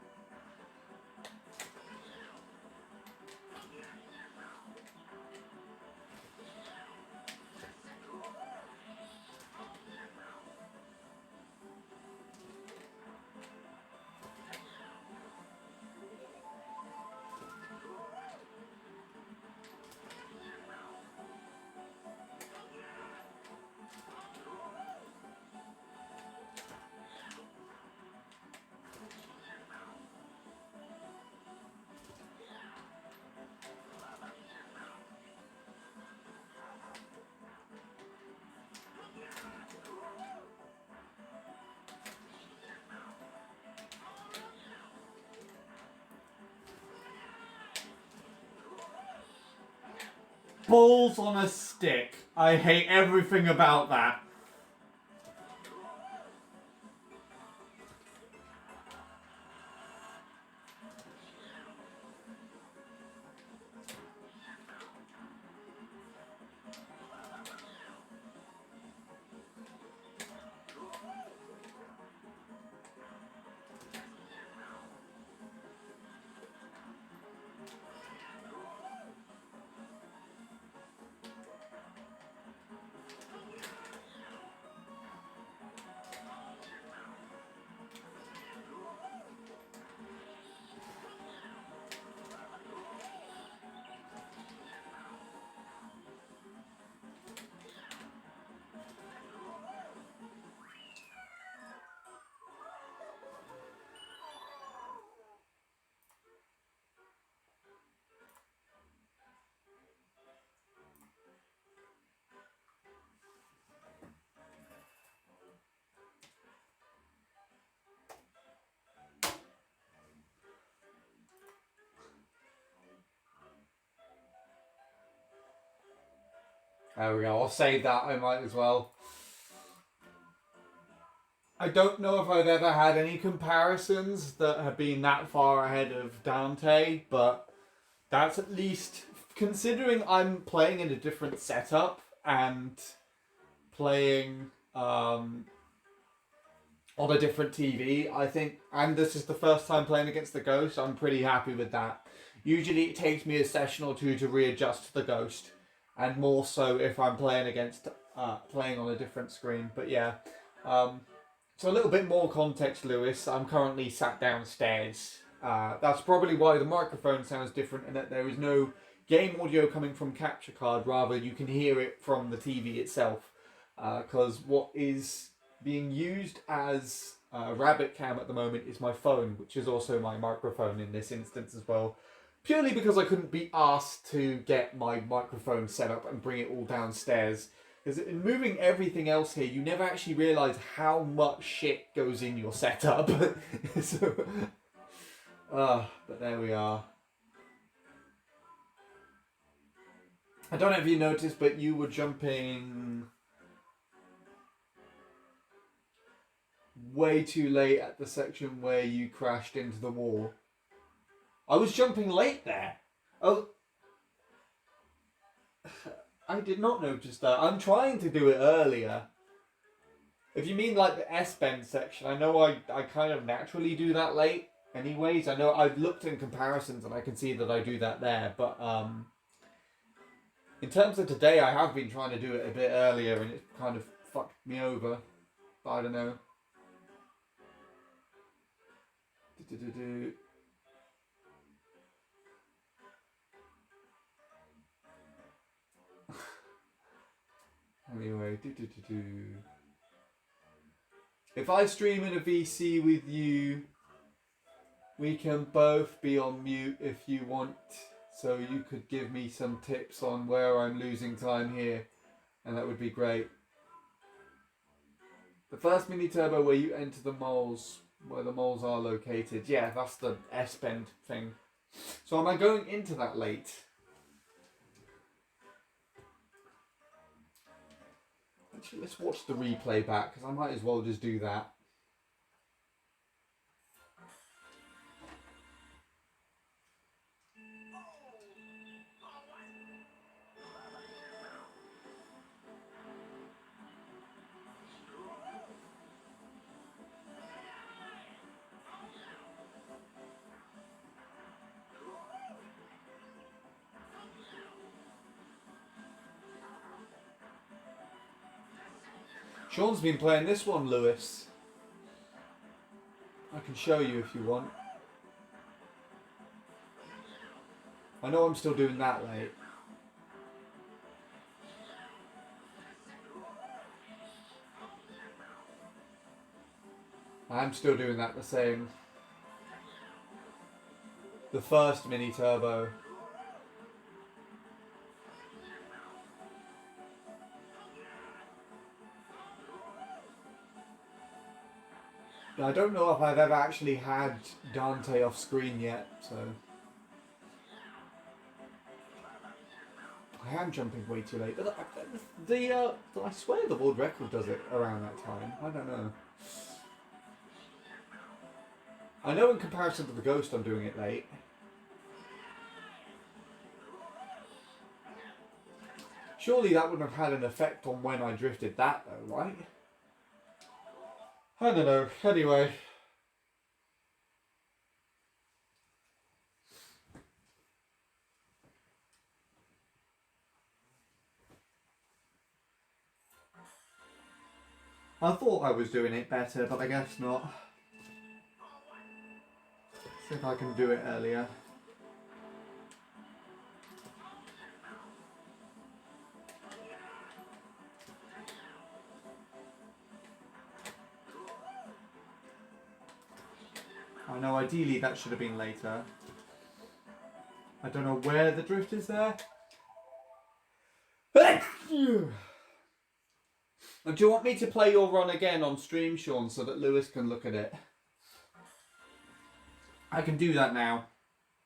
Balls on a stick. I hate everything about that. There we go. I'll save that. I might as well. I don't know if I've ever had any comparisons that have been that far ahead of Dante, but that's at least, considering I'm playing in a different setup and playing on a different TV, I think, and this is the first time playing against the Ghost, I'm pretty happy with that. Usually it takes me a session or two to readjust to the Ghost, and more so if I'm playing against playing on a different screen. But yeah, so a little bit more context, Lewis. I'm currently sat downstairs. That's probably why the microphone sounds different, and that there is no game audio coming from capture card. Rather, you can hear it from the TV itself, because what is being used as Rabbitcam at the moment is my phone, which is also my microphone in this instance as well. Purely because I couldn't be asked to get my microphone set up and bring it all downstairs. Because in moving everything else here, you never actually realise how much shit goes in your setup. So, but there we are. I don't know if you noticed, but you were jumping way too late at the section where you crashed into the wall. I was jumping late there. Oh, I did not notice that. I'm trying to do it earlier. If you mean like the S-bend section, I know I kind of naturally do that late anyways. I know I've looked in comparisons and I can see that I do that there. But in terms of today, I have been trying to do it a bit earlier and it kind of fucked me over. But I don't know. Anyway, if I stream in a VC with you, we can both be on mute if you want, so you could give me some tips on where I'm losing time here, and that would be great. The first mini turbo where you enter the moles, where the moles are located. Yeah, that's the S-bend thing. So am I going into that late? Actually, let's watch the replay back, because I might as well just do that. Sean's been playing this one, Lewis. I can show you if you want. I know I'm still doing that late. I'm still doing that the same. The first mini turbo. I don't know if I've ever actually had Dante off screen yet, so I am jumping way too late. But I swear the world record does it around that time. I don't know. I know in comparison to the Ghost I'm doing it late. Surely that wouldn't have had an effect on when I drifted that though, right? I don't know. Anyway. I thought I was doing it better, but I guess not. See if I can do it earlier. I know ideally that should have been later. I don't know where the drift is there. And do you want me to play your run again on stream, Sean, so that Lewis can look at it? I can do that now.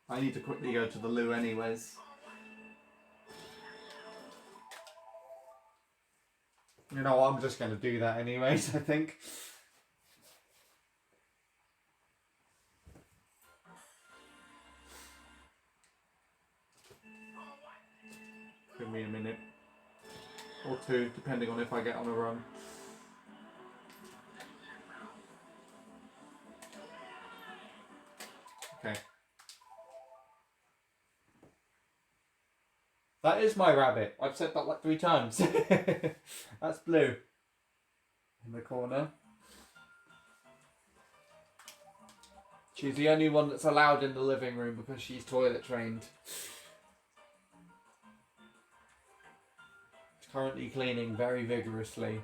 I need to quickly go to the loo anyways. You know, I'm just going to do that anyways, I think. Give me a minute. Or two, depending on if I get on a run. Okay. That is my rabbit. I've said that like 3 times. That's Blue. In the corner. She's the only one that's allowed in the living room because she's toilet trained. Currently cleaning very vigorously.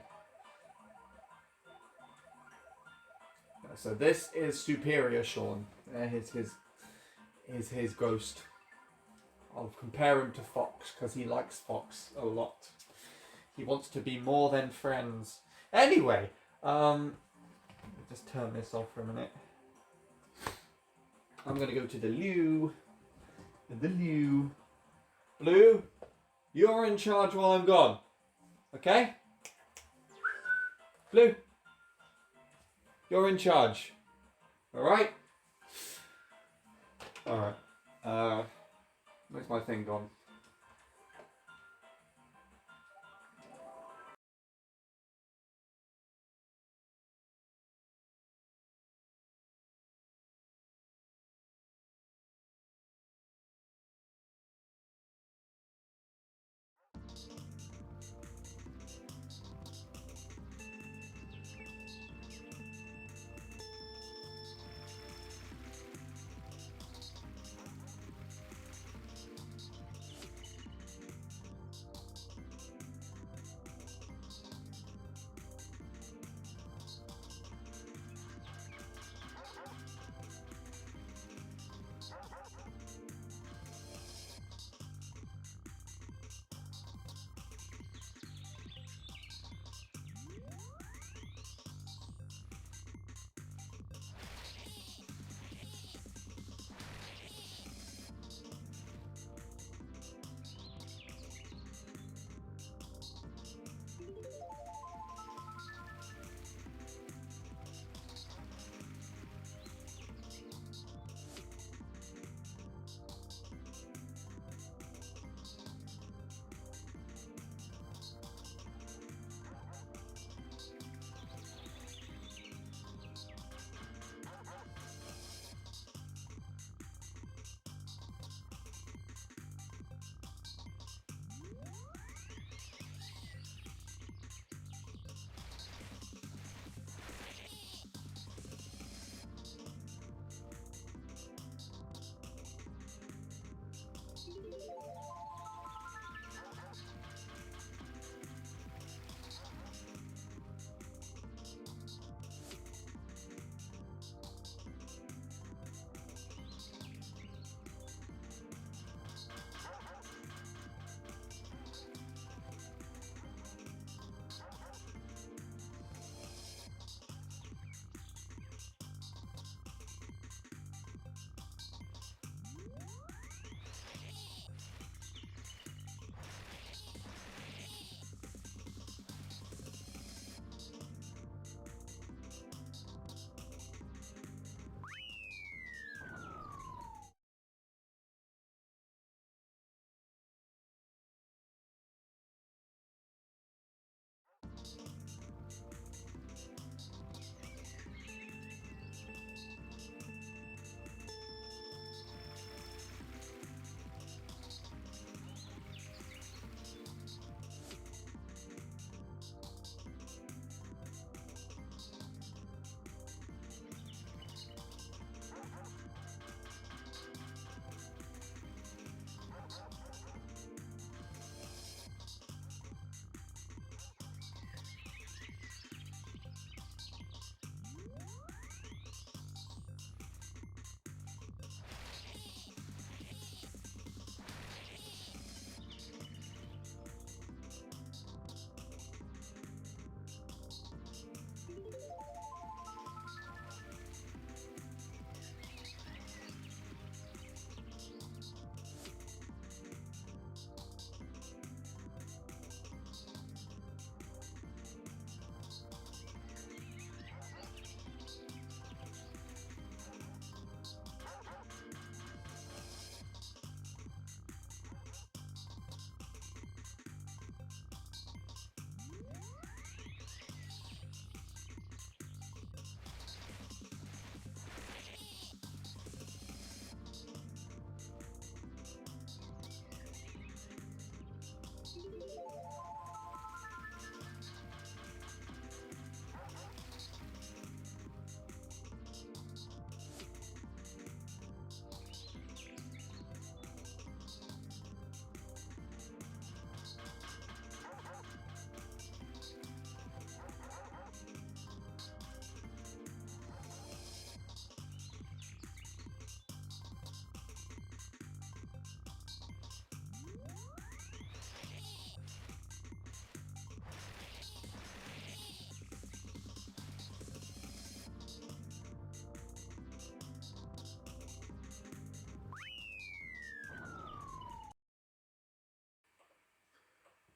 So this is Superior Sean. Here's his ghost. I'll compare him to Fox because he likes Fox a lot. He wants to be more than friends. Anyway, just turn this off for a minute. I'm gonna go to the loo. The loo. Blue, you're in charge while I'm gone. Okay? Blue, you're in charge. Alright? Alright. Where's my thing gone?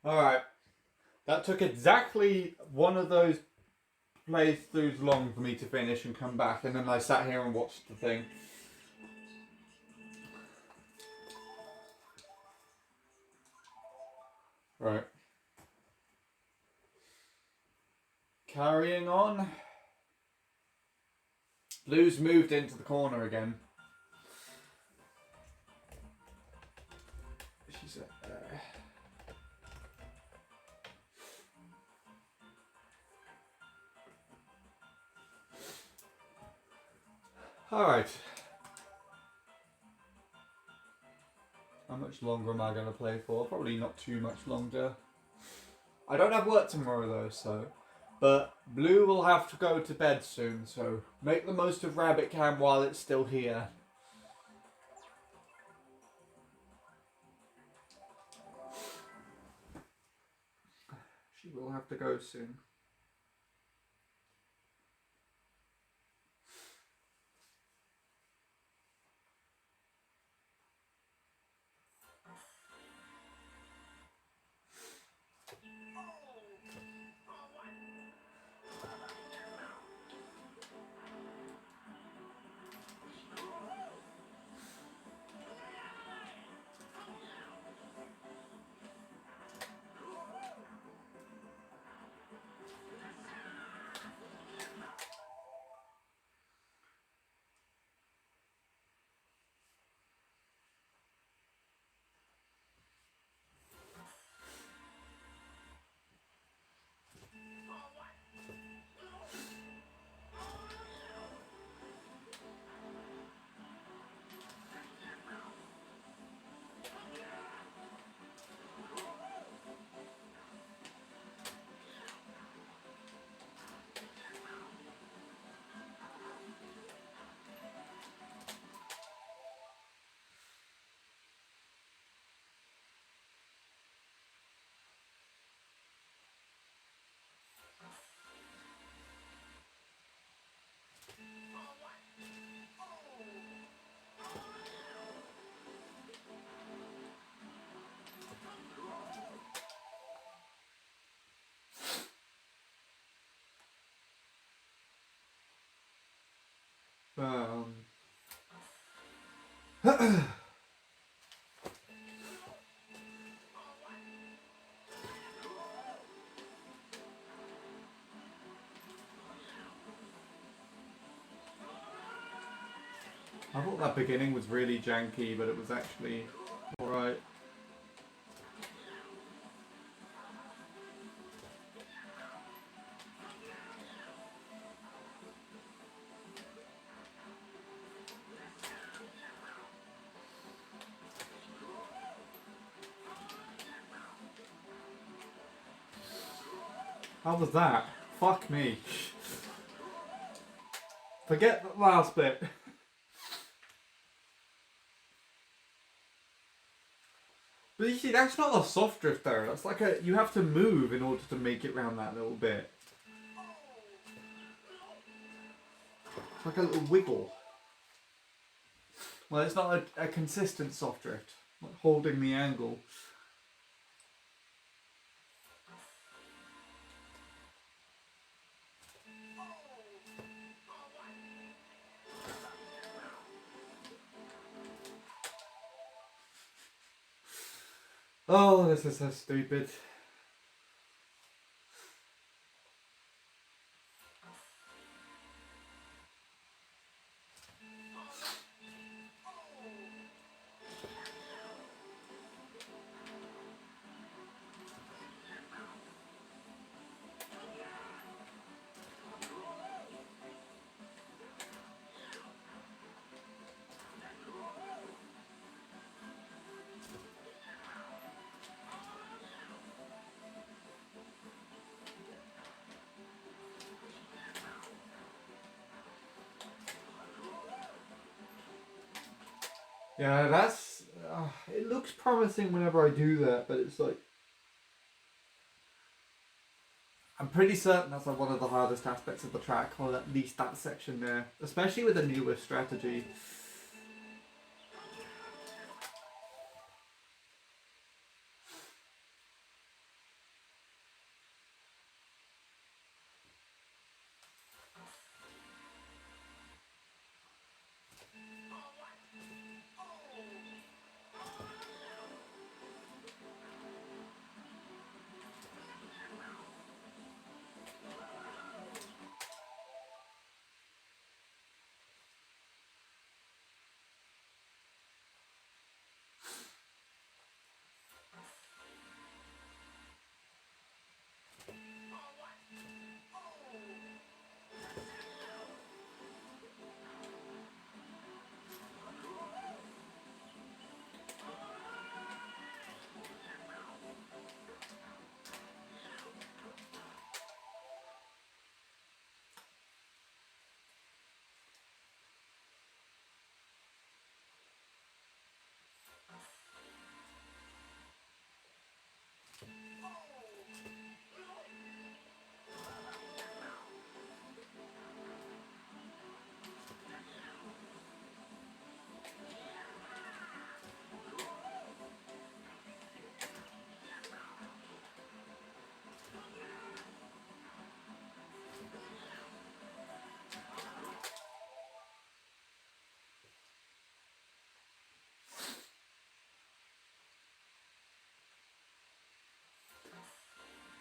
Alright. That took exactly one of those playthroughs long for me to finish and come back, and then I sat here and watched the thing. Right. Carrying on. Blue's moved into the corner again. She's Alright. How much longer am I going to play for? Probably not too much longer. I don't have work tomorrow though, so... But Blue will have to go to bed soon, so make the most of Rabbitcam while it's still here. She will have to go soon. I thought that beginning was really janky, but it was actually alright. How was that? Fuck me. Forget the last bit. But you see, that's not a soft drift though. That's like a... You have to move in order to make it round that little bit. It's like a little wiggle. Well, it's not a consistent soft drift. Like holding the angle. Oh, this is so stupid. Yeah, that's... it looks promising whenever I do that, but it's like... I'm pretty certain that's like one of the hardest aspects of the track, or at least that section there. Especially with the newer strategy.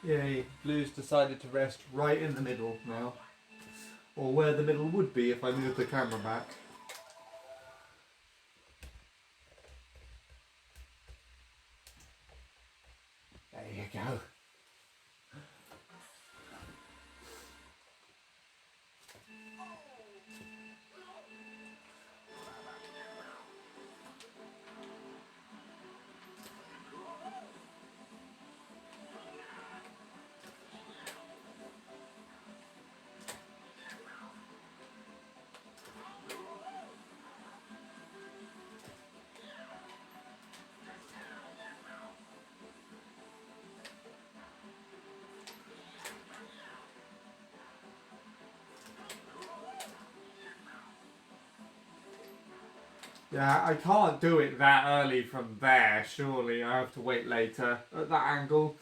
Yay, Blue's decided to rest right in the middle now. Or where the middle would be if I moved the camera back. There you go. Yeah, I can't do it that early from there, surely. I have to wait later at that angle.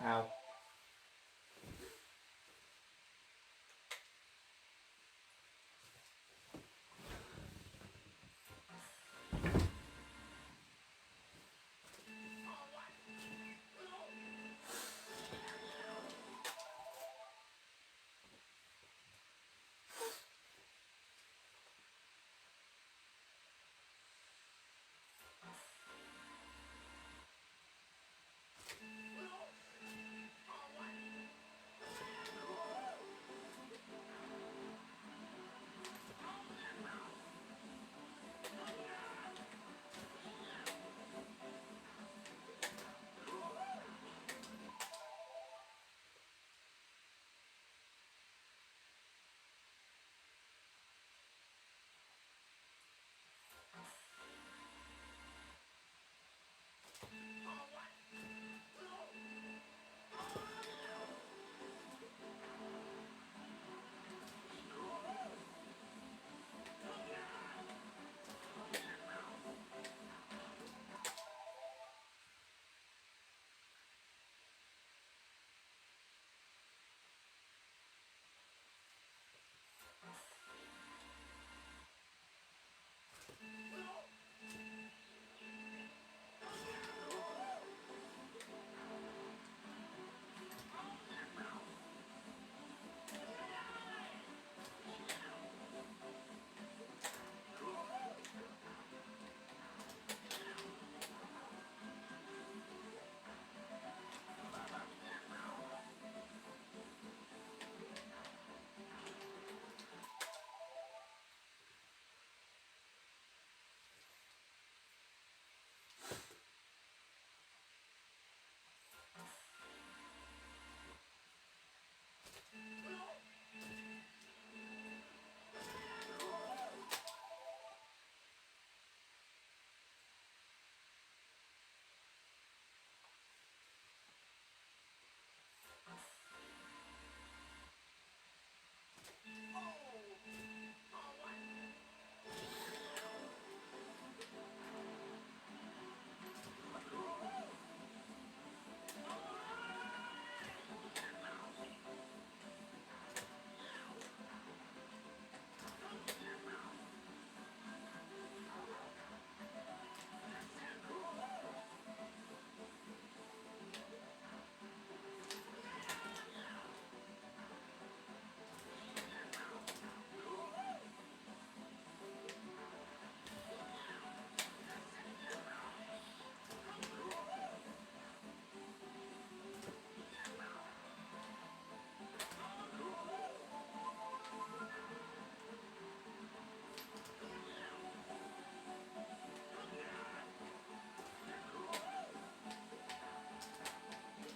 Ow.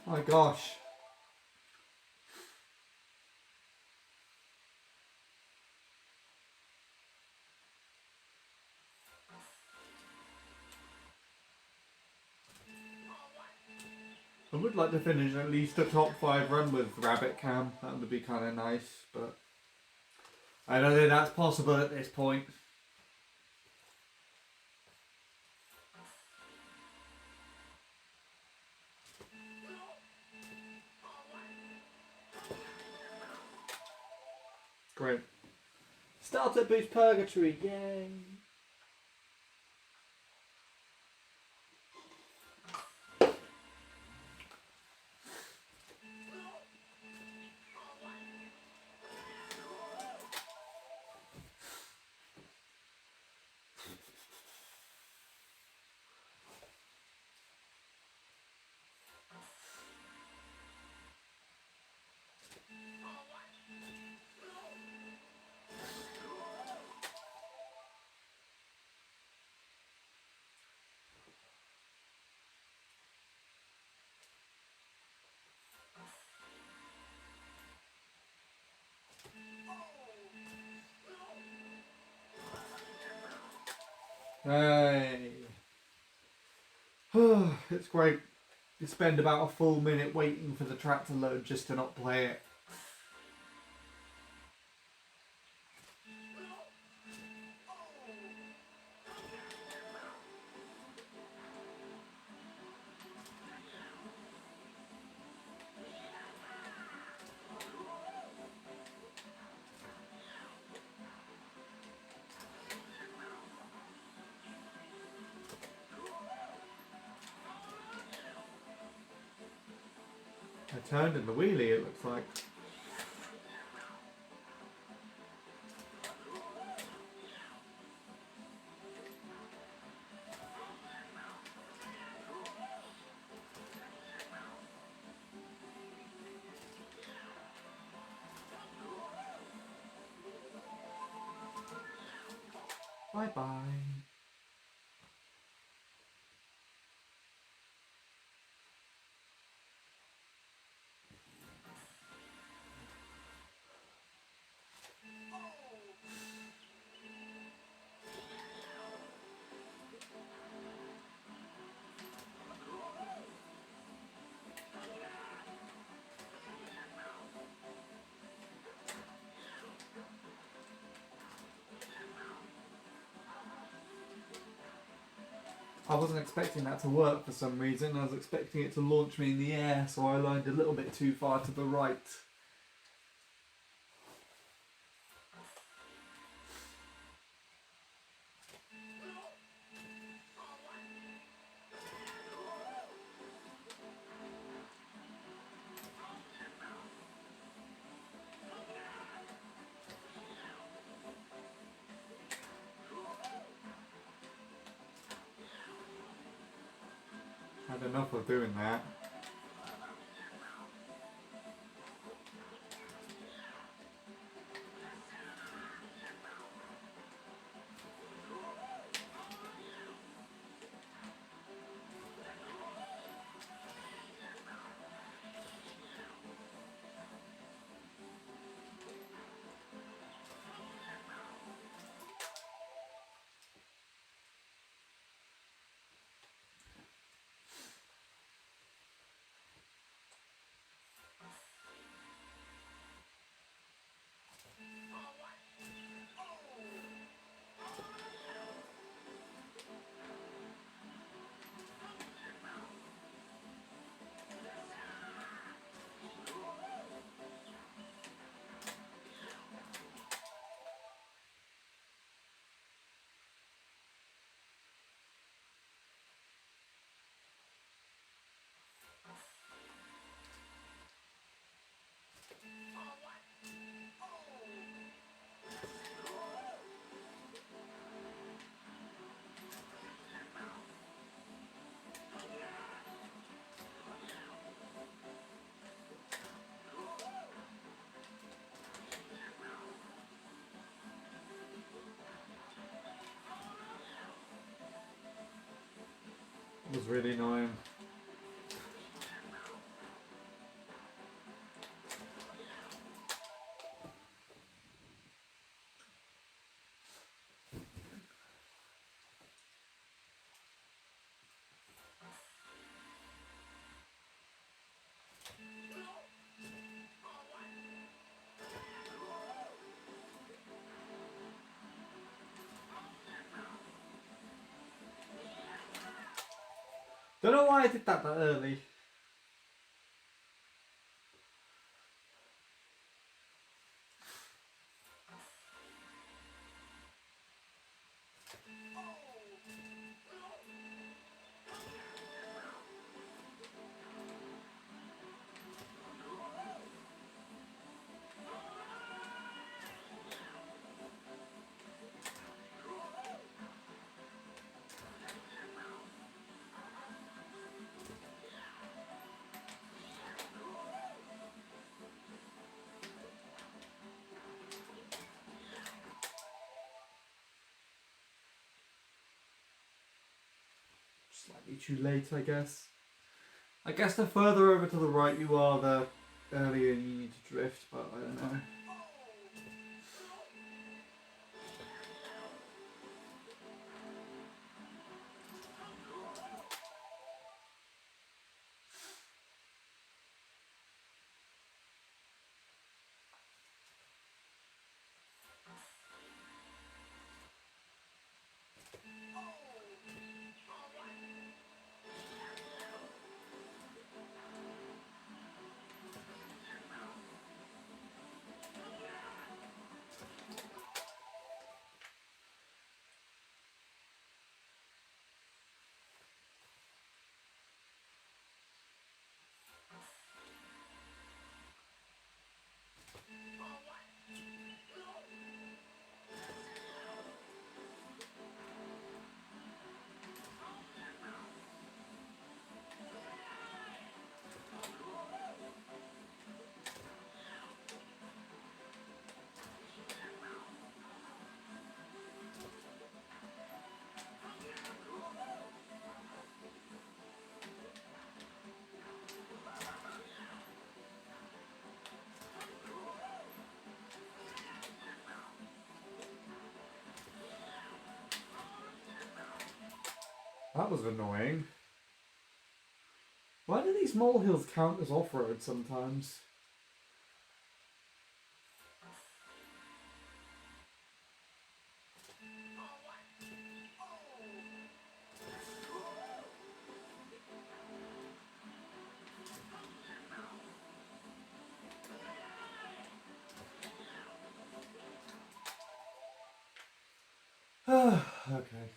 My gosh. I would like to finish at least a top 5 run with Rabbitcam. That would be kind of nice, but I don't think that's possible at this point. great. Starter boost purgatory, yay! Hey. It's great. You spend about a full minute waiting for the track to load just to not play it. I turned in the wheelie, it looks like. Bye bye. I wasn't expecting that to work for some reason. I was expecting it to launch me in the air, so I lined a little bit too far to the right. Had enough of doing that. It was really annoying. Don't know why I did that early. slightly too late, I guess. I guess the further over to the right you are, the earlier you need to drift, but I don't know. That was annoying. Why do these molehills count as off-road sometimes? Okay.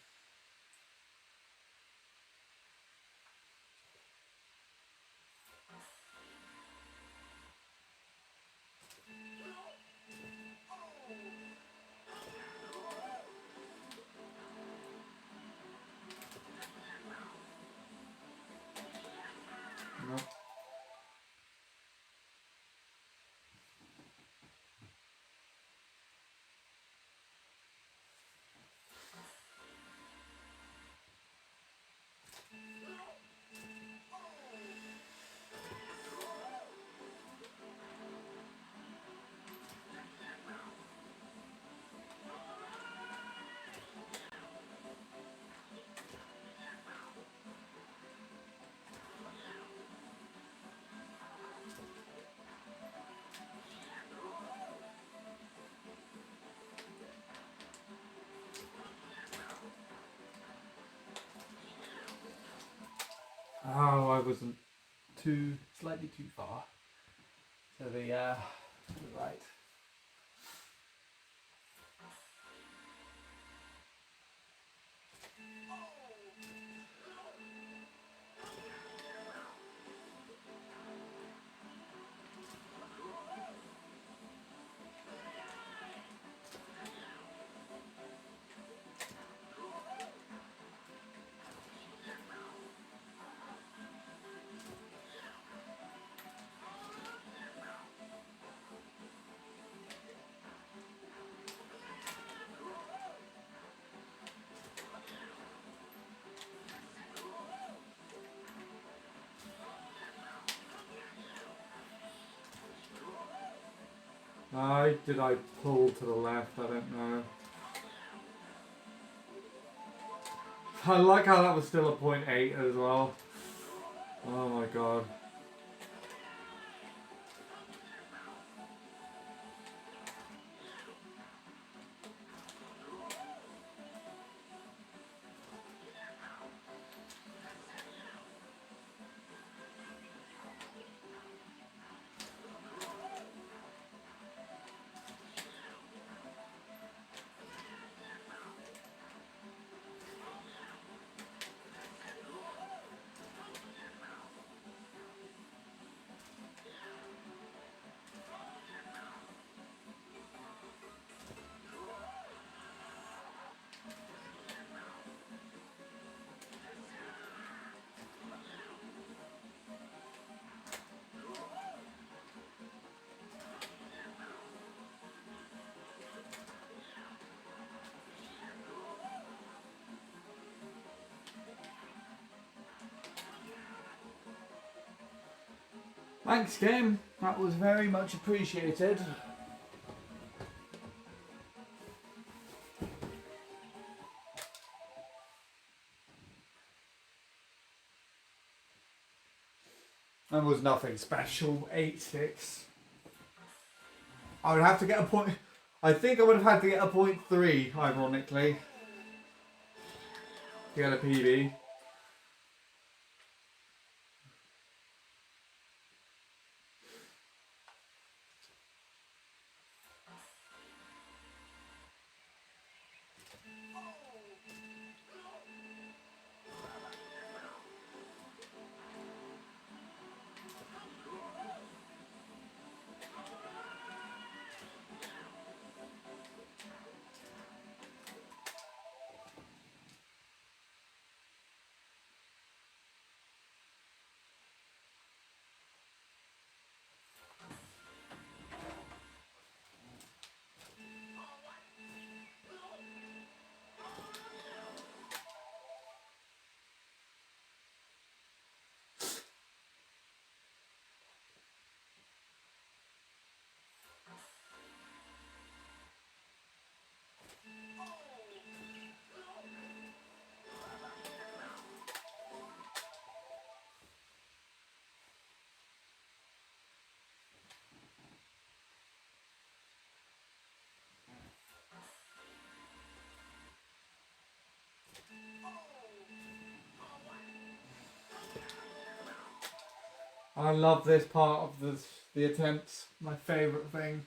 Nope. Oh, I wasn't slightly too far to the right. Did I pull to the left? I don't know. I like how that was still a 0.8 as well. Oh my god. Thanks, game. That was very much appreciated. That was nothing special. 8-6. I would have to get a point. I think I would have had to get a 0.3, ironically, to get a PB. I love this part of the attempts. My favourite thing.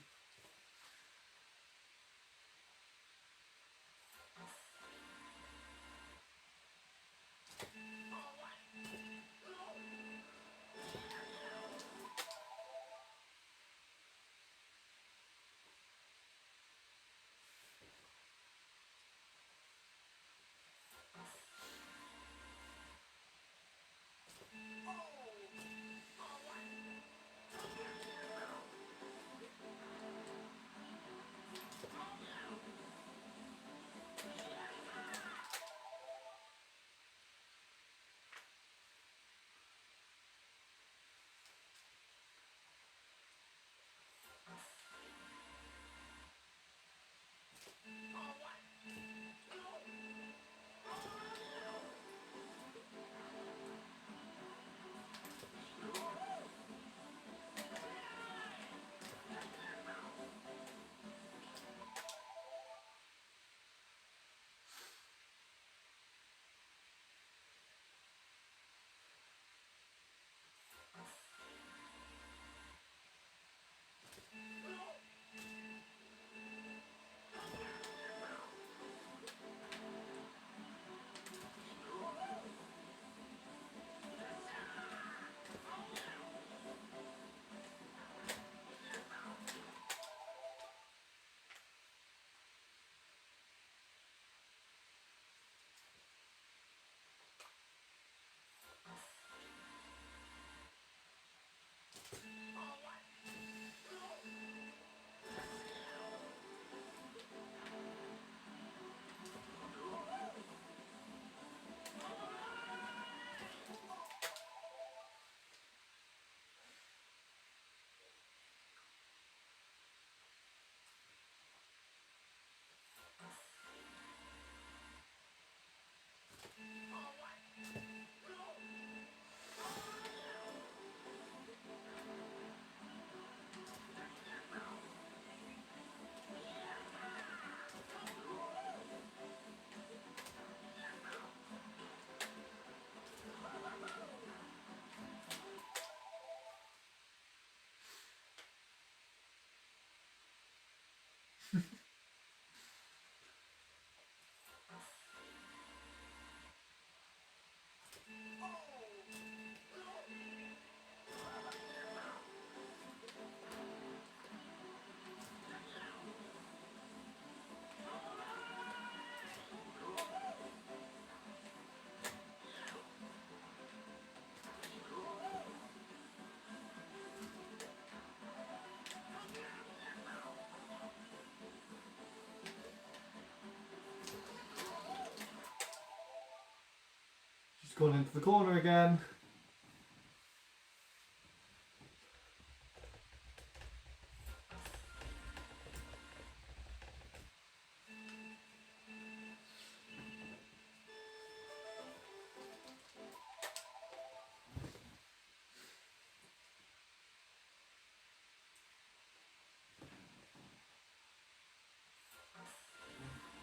She's gone into the corner again.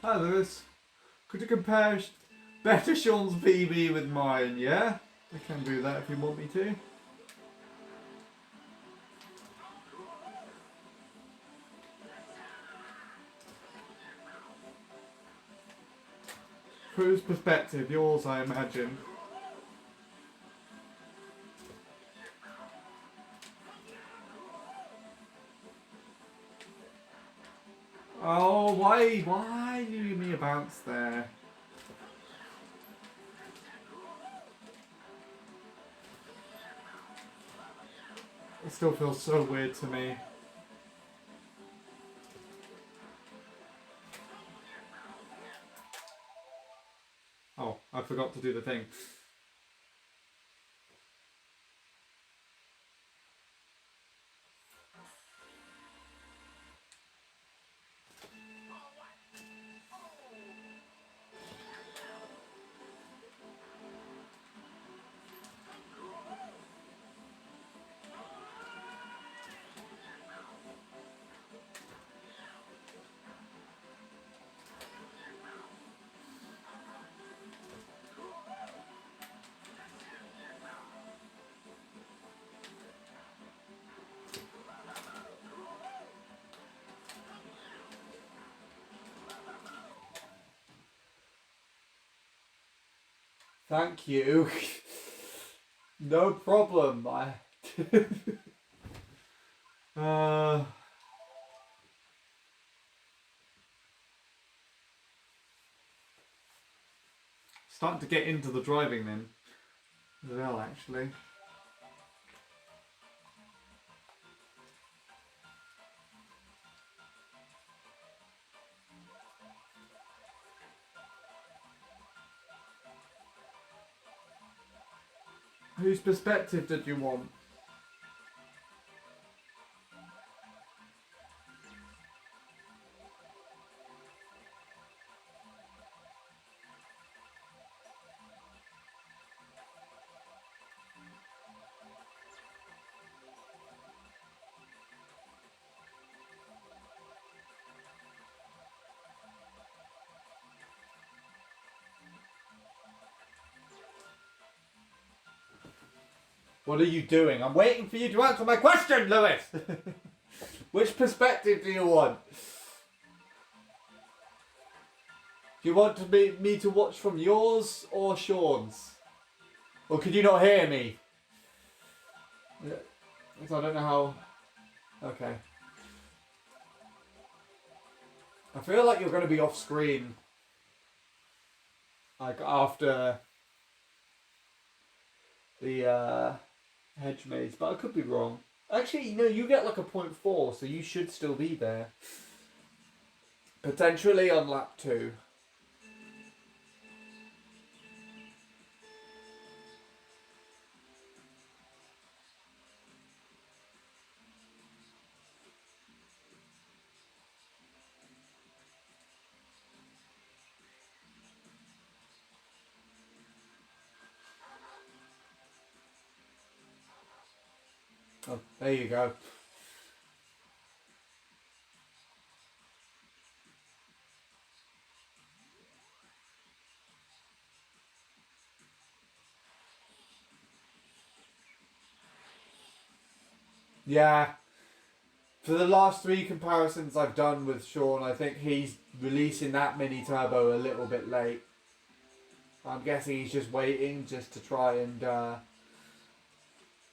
Hi Lewis. Could you compare better Sean's PB with mine, yeah? I can do that if you want me to. Whose perspective? Yours, I imagine. Oh, why do you give me a bounce there? It still feels so weird to me. Oh, I forgot to do the thing. Thank you. No problem. Starting to get into the driving then. As well, actually. Whose perspective did you want? What are you doing? I'm waiting for you to answer my question, Lewis! Which perspective do you want? Do you want me to watch from yours or Sean's? Or could you not hear me? So I don't know how... Okay. I feel like you're going to be off screen. Like after the hedge maze, but I could be wrong. Actually, no, you get like a 0.4, so you should still be there. Potentially on lap 2. Oh, there you go. Yeah. For the last 3 comparisons I've done with Sean, I think he's releasing that mini turbo a little bit late. I'm guessing he's just waiting just to try and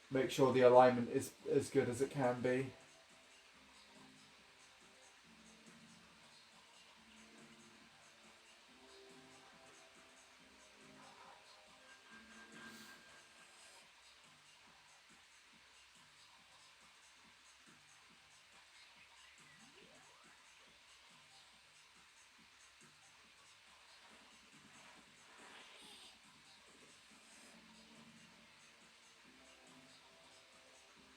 make sure the alignment is as good as it can be.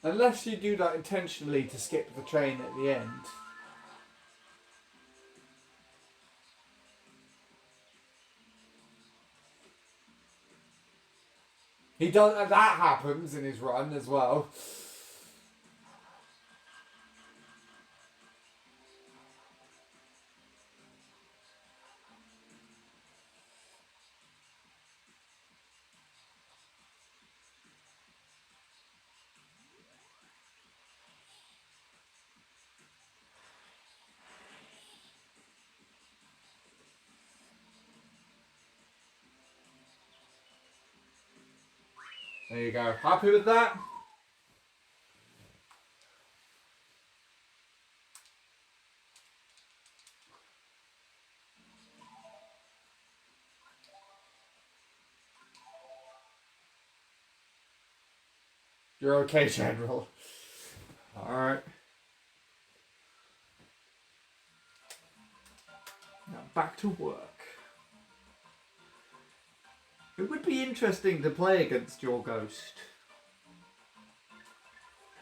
Unless you do that intentionally to skip the train at the end. He does. That happens in his run as well. There you go. Happy with that? You're okay, General. Alright. Now back to work. It would be interesting to play against your ghost.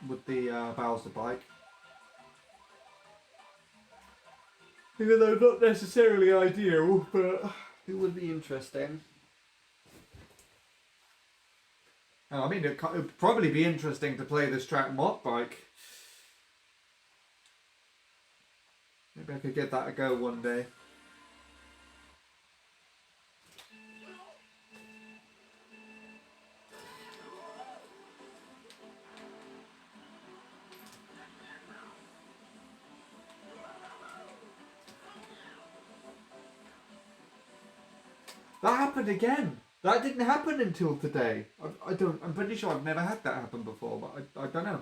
With the Bowser bike. Even though not necessarily ideal, but it would be interesting. I mean, it would probably be interesting to play this track mod bike. Maybe I could give that a go one day. That happened again. That didn't happen until today. I'm pretty sure I've never had that happen before, but I don't know.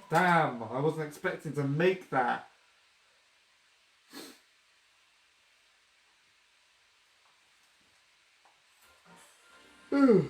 Damn, I wasn't expecting to make that. No.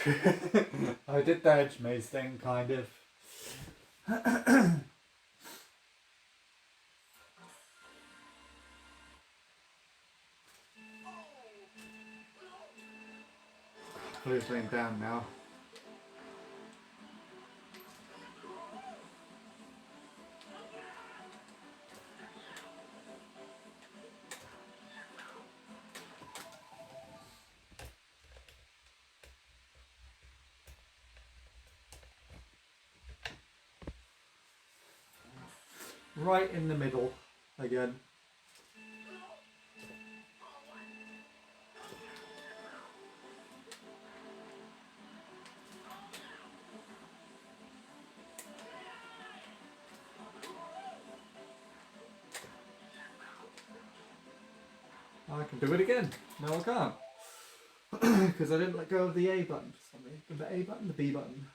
I did the edge maze thing, kind of. Blue's laying down now. Right in the middle again. I can do it again. No, I can't. Because I didn't let go of the A button for some reason. The A button, the B button.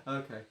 Okay.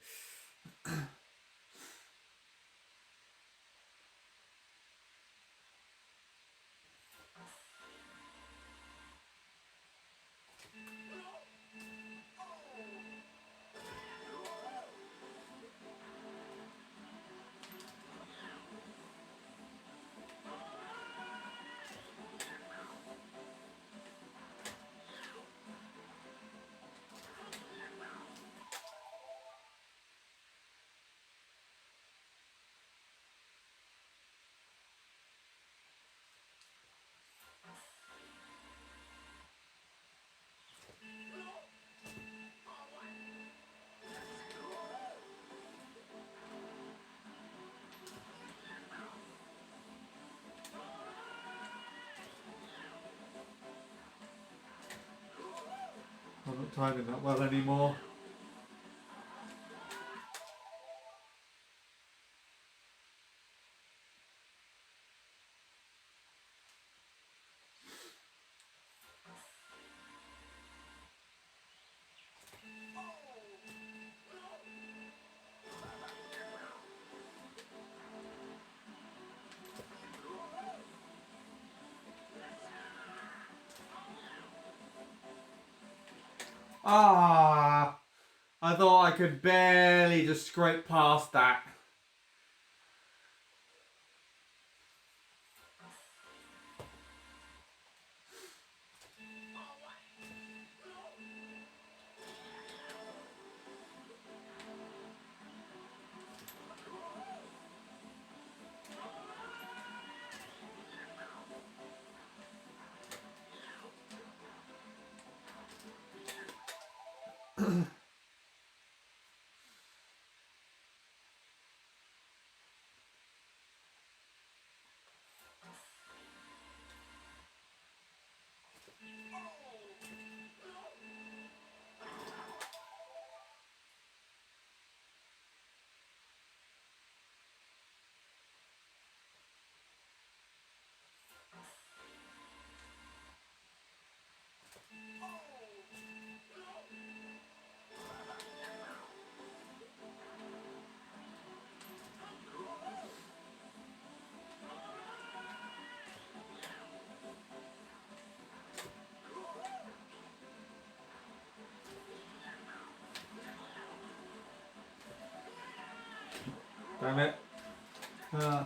I'm not timing that well anymore. Ah, I thought I could barely just scrape past that. Damn it. Uh,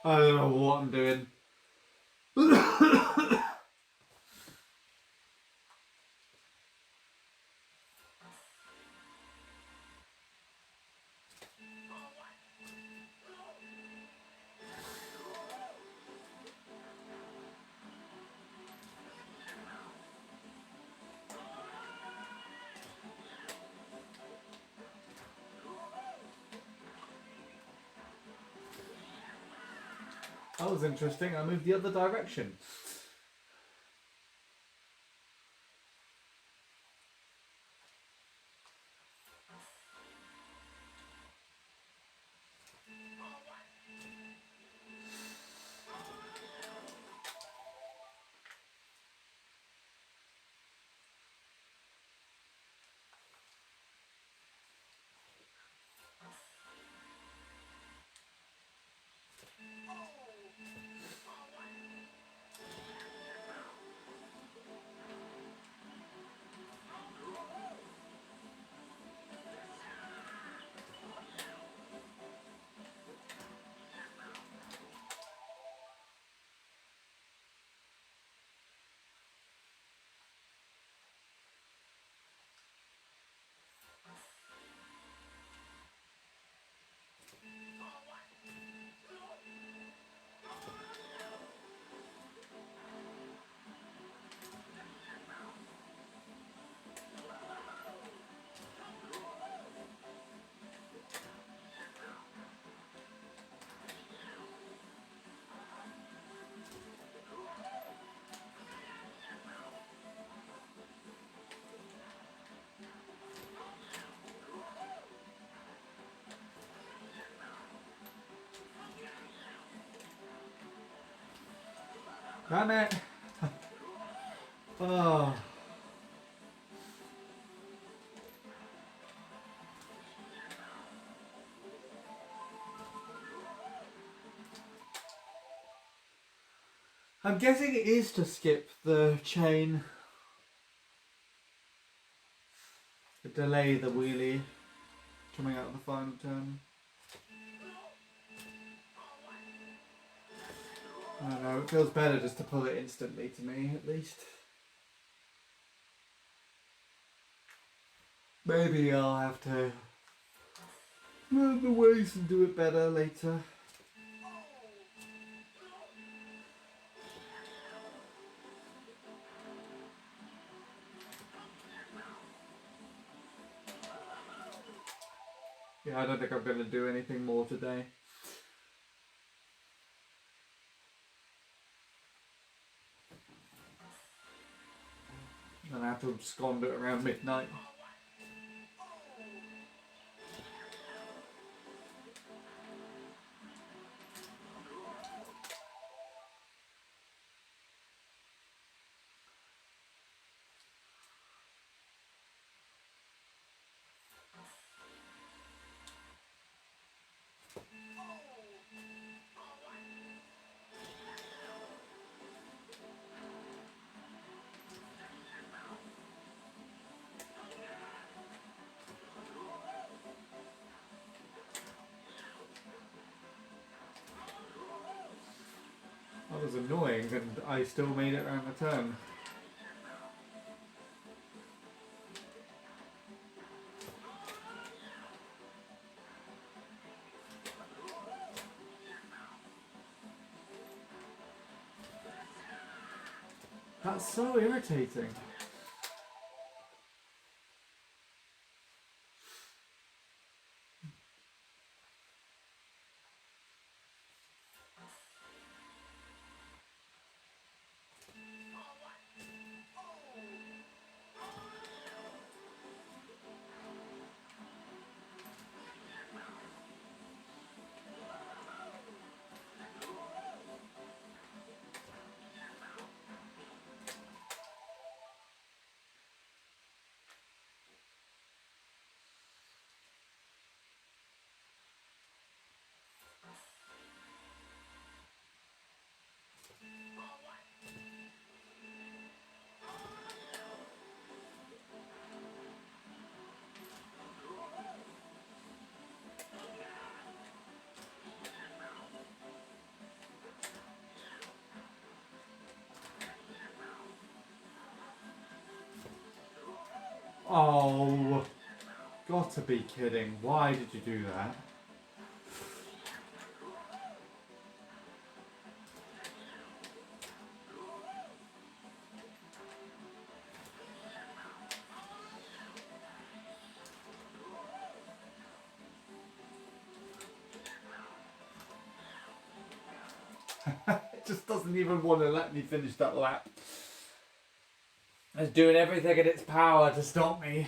I don't know what I'm doing. That was interesting. I moved the other direction. Damn it! Oh. I'm guessing it is to skip the chain. To delay the wheelie coming out of the final turn. I don't know, it feels better just to pull it instantly to me, at least. Maybe I'll have to learn the ways and do it better later. Yeah, I don't think I'm going to do anything more today. And I have to abscond it around midnight. That was annoying, and I still made it around the turn. That's so irritating. Oh, got to be kidding. Why did you do that? It just doesn't even want to let me finish that lap. It's doing everything in its power to stop me.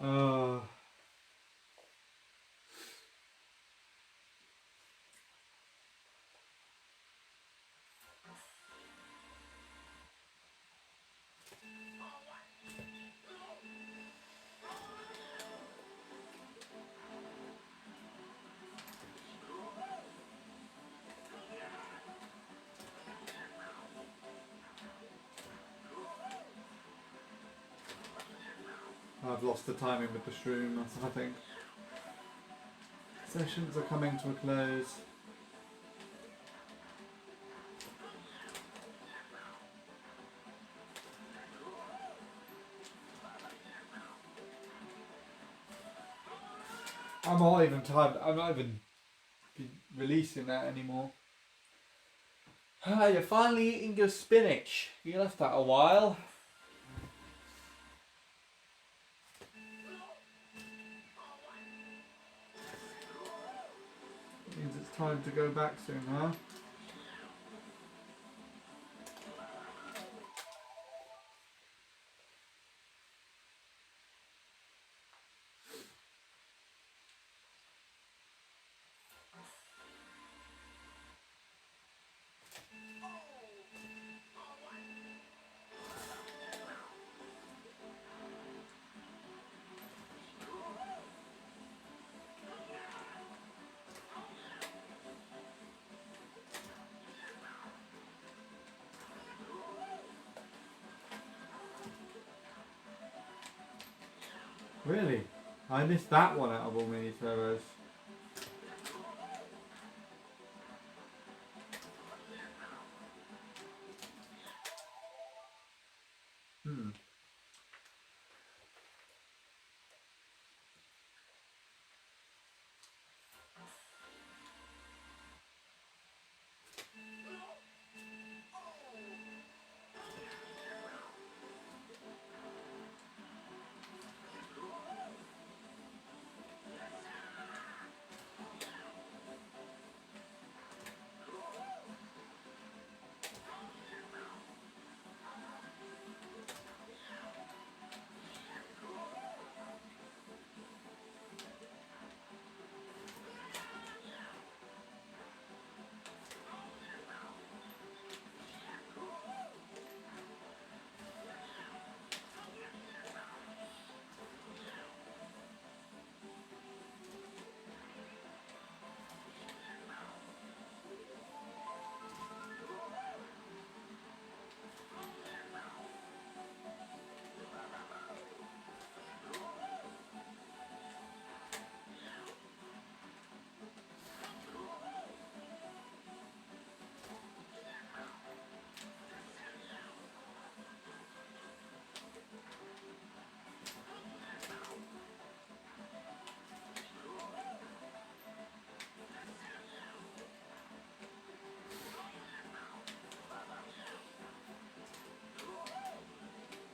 uh, I've lost the timing with the shroom, I think. Sessions are coming to a close. I'm not even releasing that anymore. You're finally eating your spinach. You left that a while. Means it's time to go back soon, huh? Really? I missed that one out of all mini turbos.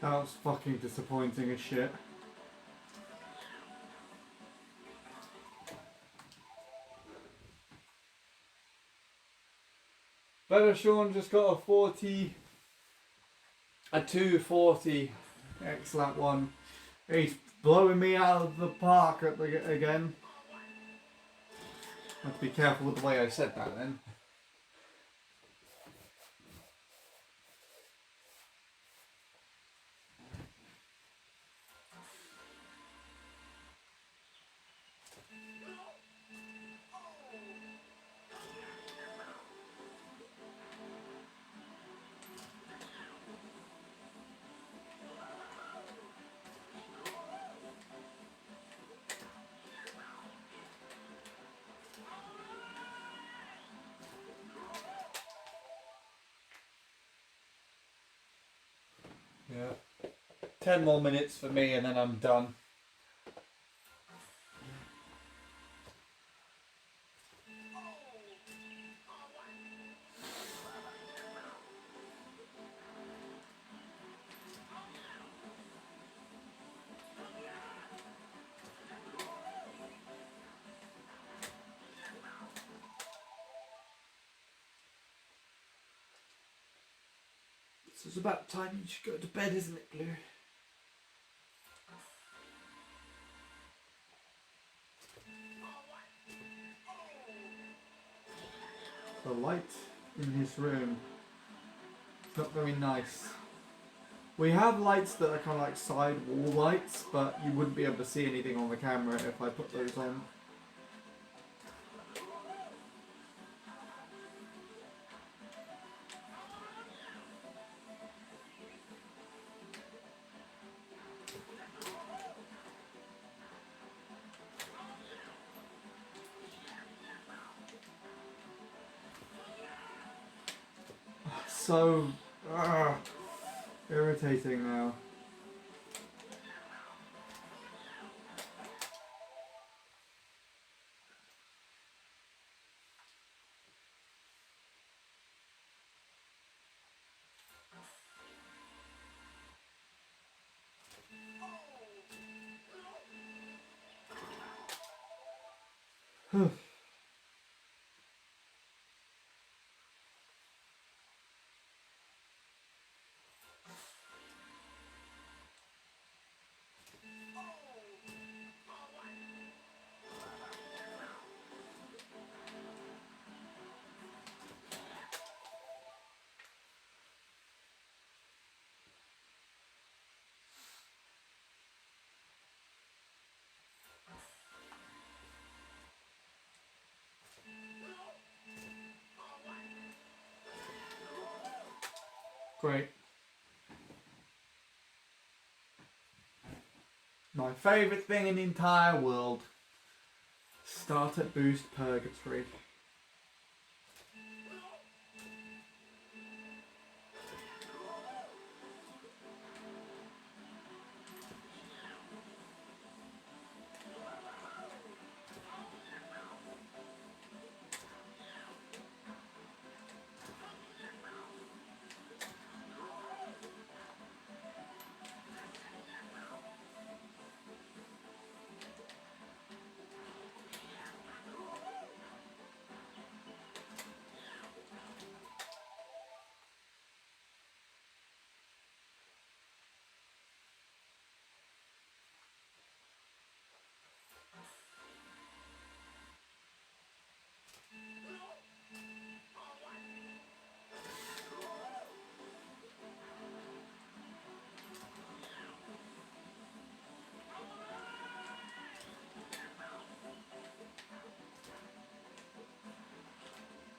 That was fucking disappointing as shit. Better Sean just got a 240 X-Lap one. He's blowing me out of the park again. I have to be careful with the way I said that then. Yeah. 10 more minutes for me and then I'm done. So it's about time you should go to bed, isn't it, Blue? The light in his room is not very nice. We have lights that are kind of like side wall lights, but you wouldn't be able to see anything on the camera if I put those on. So irritating now. Great. My favourite thing in the entire world. Start at boost purgatory.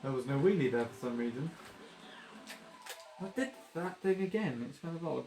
There was no wheelie there for some reason. I did that thing again, it's kind of odd.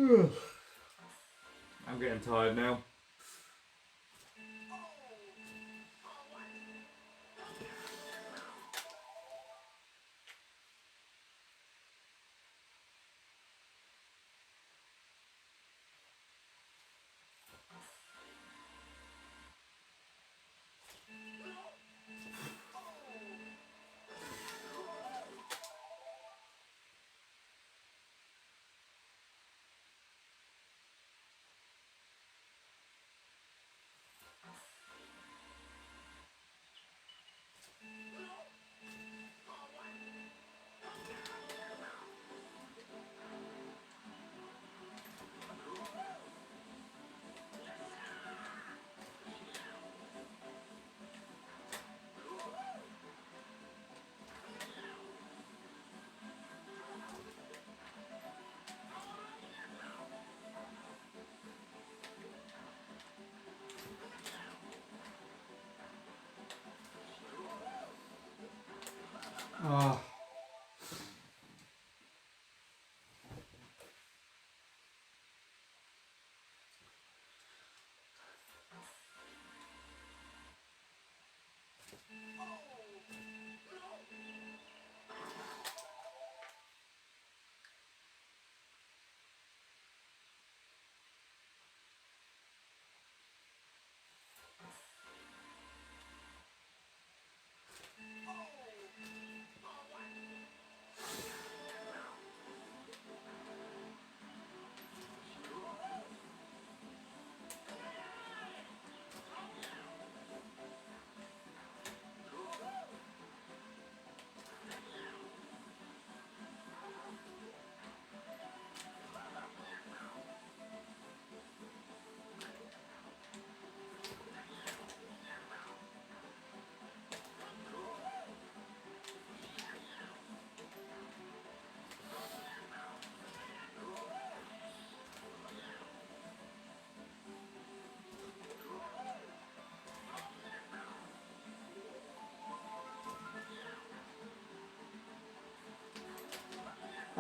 I'm getting tired now. Oh.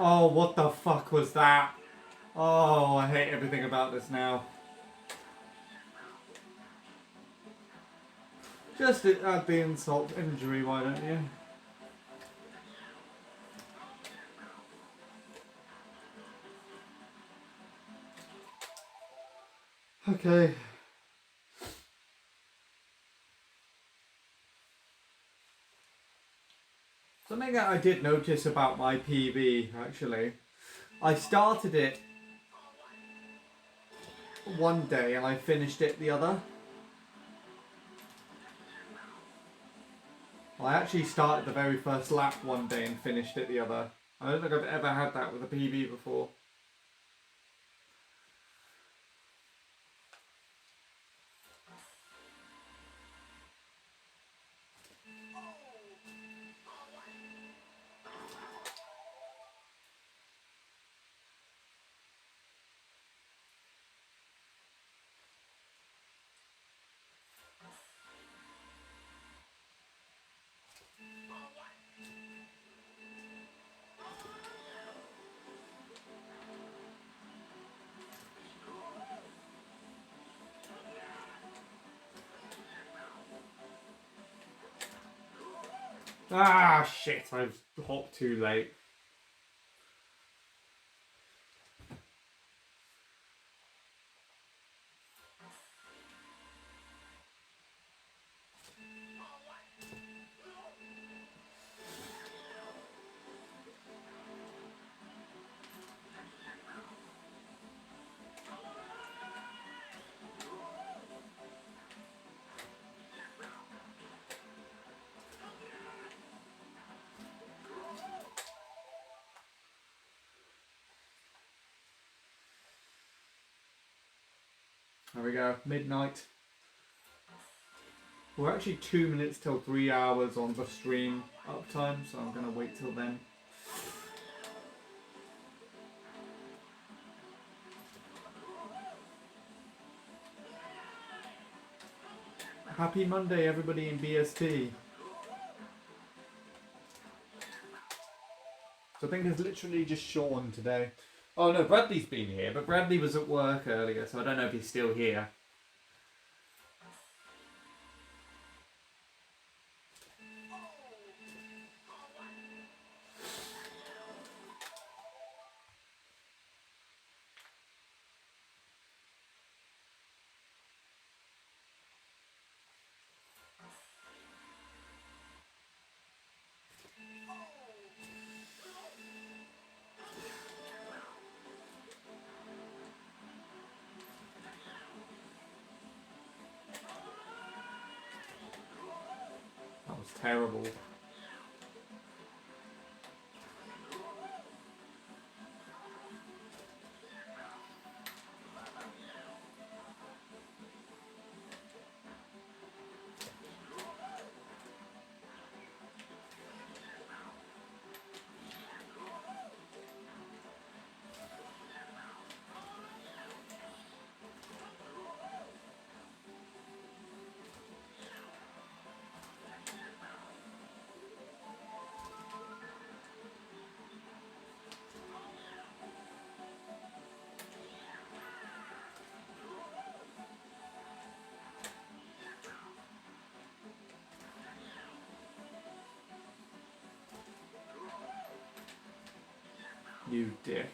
Oh, what the fuck was that? Oh, I hate everything about this now. Just add the insult injury, why don't you? Okay. Something that I did notice about my PB, actually. I started it one day and I finished it the other. I actually started the very first lap one day and finished it the other. I don't think I've ever had that with a PB before. Ah, shit, I've hopped too late. There we go, midnight. We're actually 2 minutes till 3 hours on the stream uptime, so I'm going to wait till then. Happy Monday, everybody in BST. So I think it's literally just Sean today. Oh no, Bradley's been here, but Bradley was at work earlier, so I don't know if he's still here. That was terrible. You dick.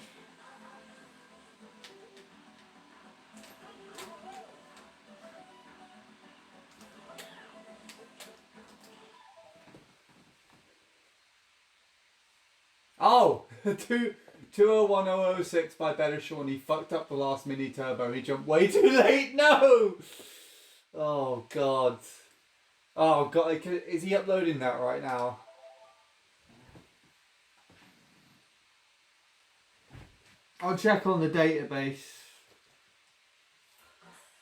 Oh! 201006 by Better Sean. He fucked up the last mini turbo. He jumped way too late. No! Oh, God. Oh, God. Is he uploading that right now? I'll check on the database.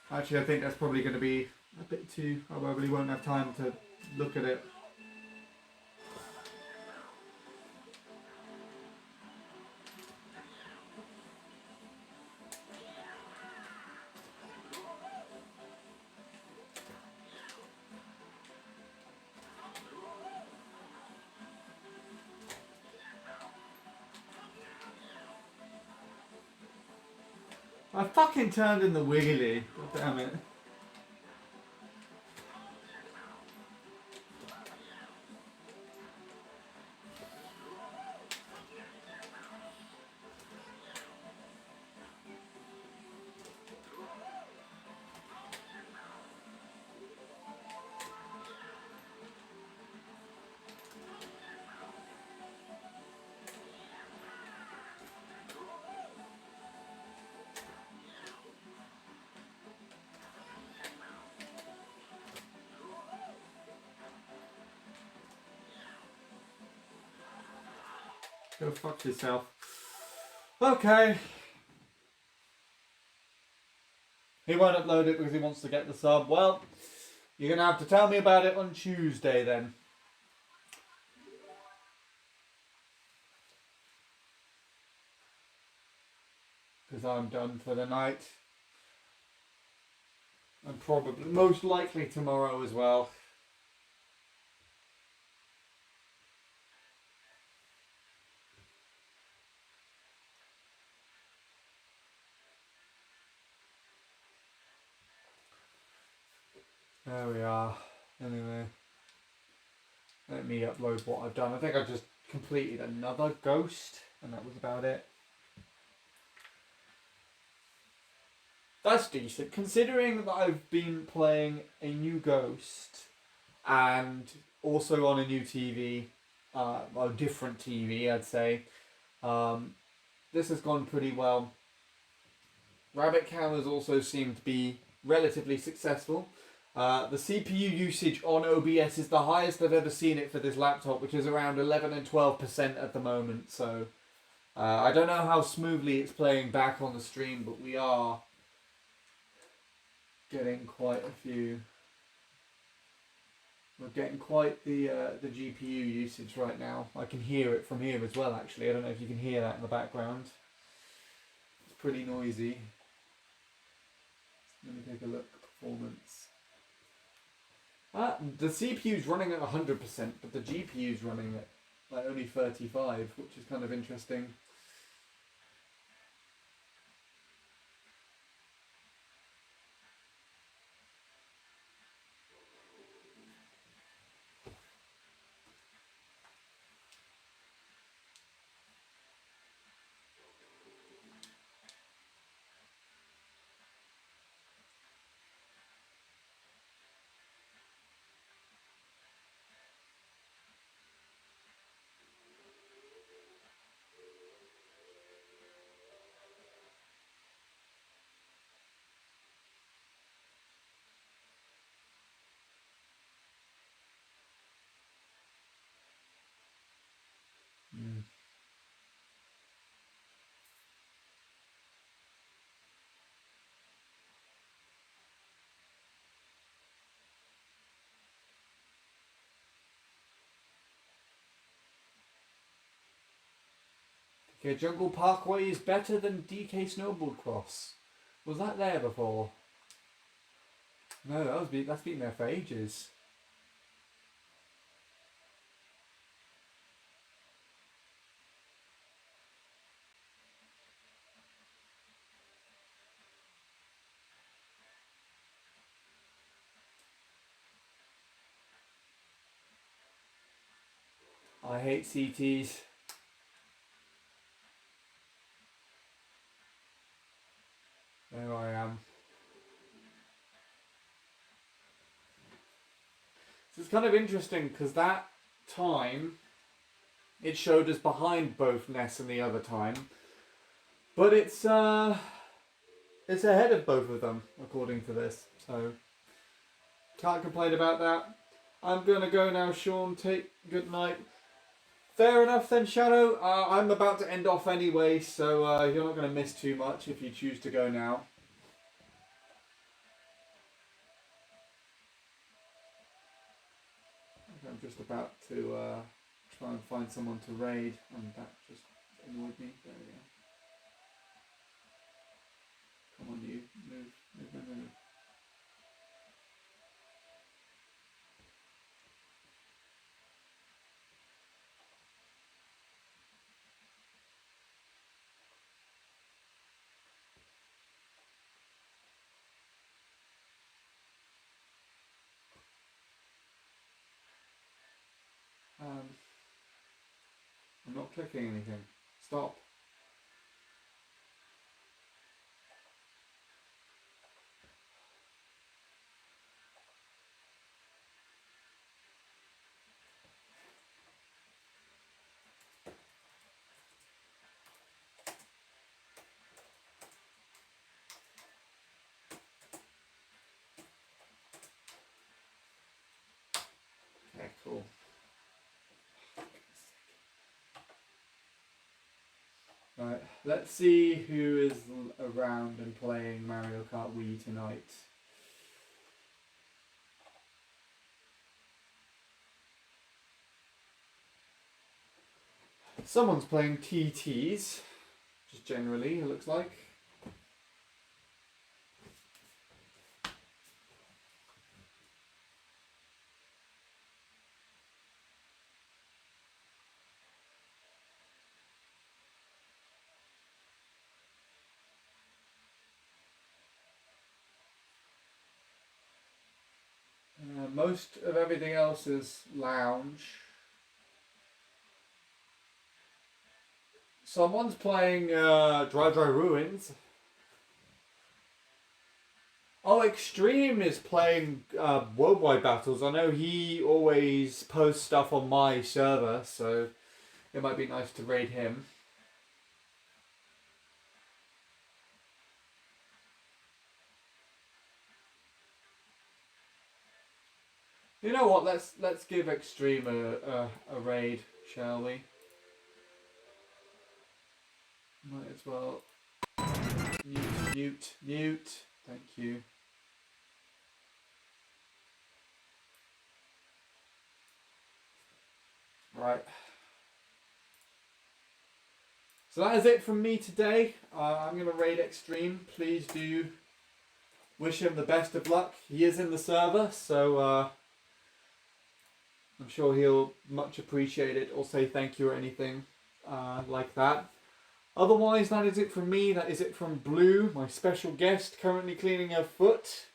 Actually, I think that's probably going to be a bit too... I probably won't have time to look at it. I fucking turned in the wheelie. God damn it. Go fuck yourself. Okay. He won't upload it because he wants to get the sub. Well, you're going to have to tell me about it on Tuesday then. Because I'm done for the night. And probably, most likely tomorrow as well. There we are. Anyway, let me upload what I've done. I think I just completed another ghost, and that was about it. That's decent, considering that I've been playing a new ghost, and also on a new TV, a different TV, I'd say. This has gone pretty well. Rabbitcam has also seemed to be relatively successful. The CPU usage on OBS is the highest I've ever seen it for this laptop, which is around 11 and 12% at the moment. So I don't know how smoothly it's playing back on the stream, but we are getting quite a few. We're getting quite the GPU usage right now. I can hear it from here as well, actually. I don't know if you can hear that in the background. It's pretty noisy. Let me take a look at performance. The CPU's running at 100%, but the GPU's running at like only 35, which is kind of interesting. Okay, Jungle Parkway is better than DK Snowboard Cross. Was that there before? No, that's been there for ages. I hate CTs. There I am. So it's kind of interesting because that time it showed us behind both Ness and the other time, but it's ahead of both of them according to this. So can't complain about that. I'm gonna go now, Sean. Take good night. Fair enough then, Shadow. I'm about to end off anyway, so you're not going to miss too much if you choose to go now. I'm just about to try and find someone to raid, and that just annoyed me. There we go. Come on, you. Move. I'm not clicking anything. Stop. Okay, cool. Right, let's see who is around and playing Mario Kart Wii tonight. Someone's playing TTs, just generally, it looks like. Most of everything else is lounge. Someone's playing Dry Ruins. Oh, Extreme is playing Worldwide Battles. I know he always posts stuff on my server, so it might be nice to raid him. You know what? Let's give Extreme a raid, shall we? Might as well. Mute. Thank you. Right. So that is it from me today. I'm going to raid Extreme. Please do wish him the best of luck. He is in the server, so I'm sure he'll much appreciate it or say thank you or anything like that. Otherwise, that is it from me. That is it from Blue, my special guest, currently cleaning her foot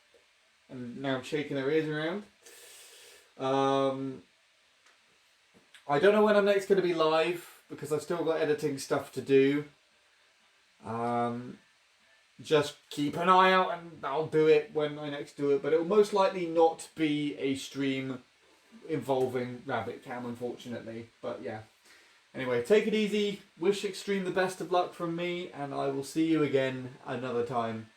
and now shaking her ears around. I don't know when I'm next going to be live because I've still got editing stuff to do. Just keep an eye out and I'll do it when I next do it, but it will most likely not be a stream involving Rabbitcam, unfortunately. But yeah. Anyway, take it easy. Wish Extreme the best of luck from me, and I will see you again another time.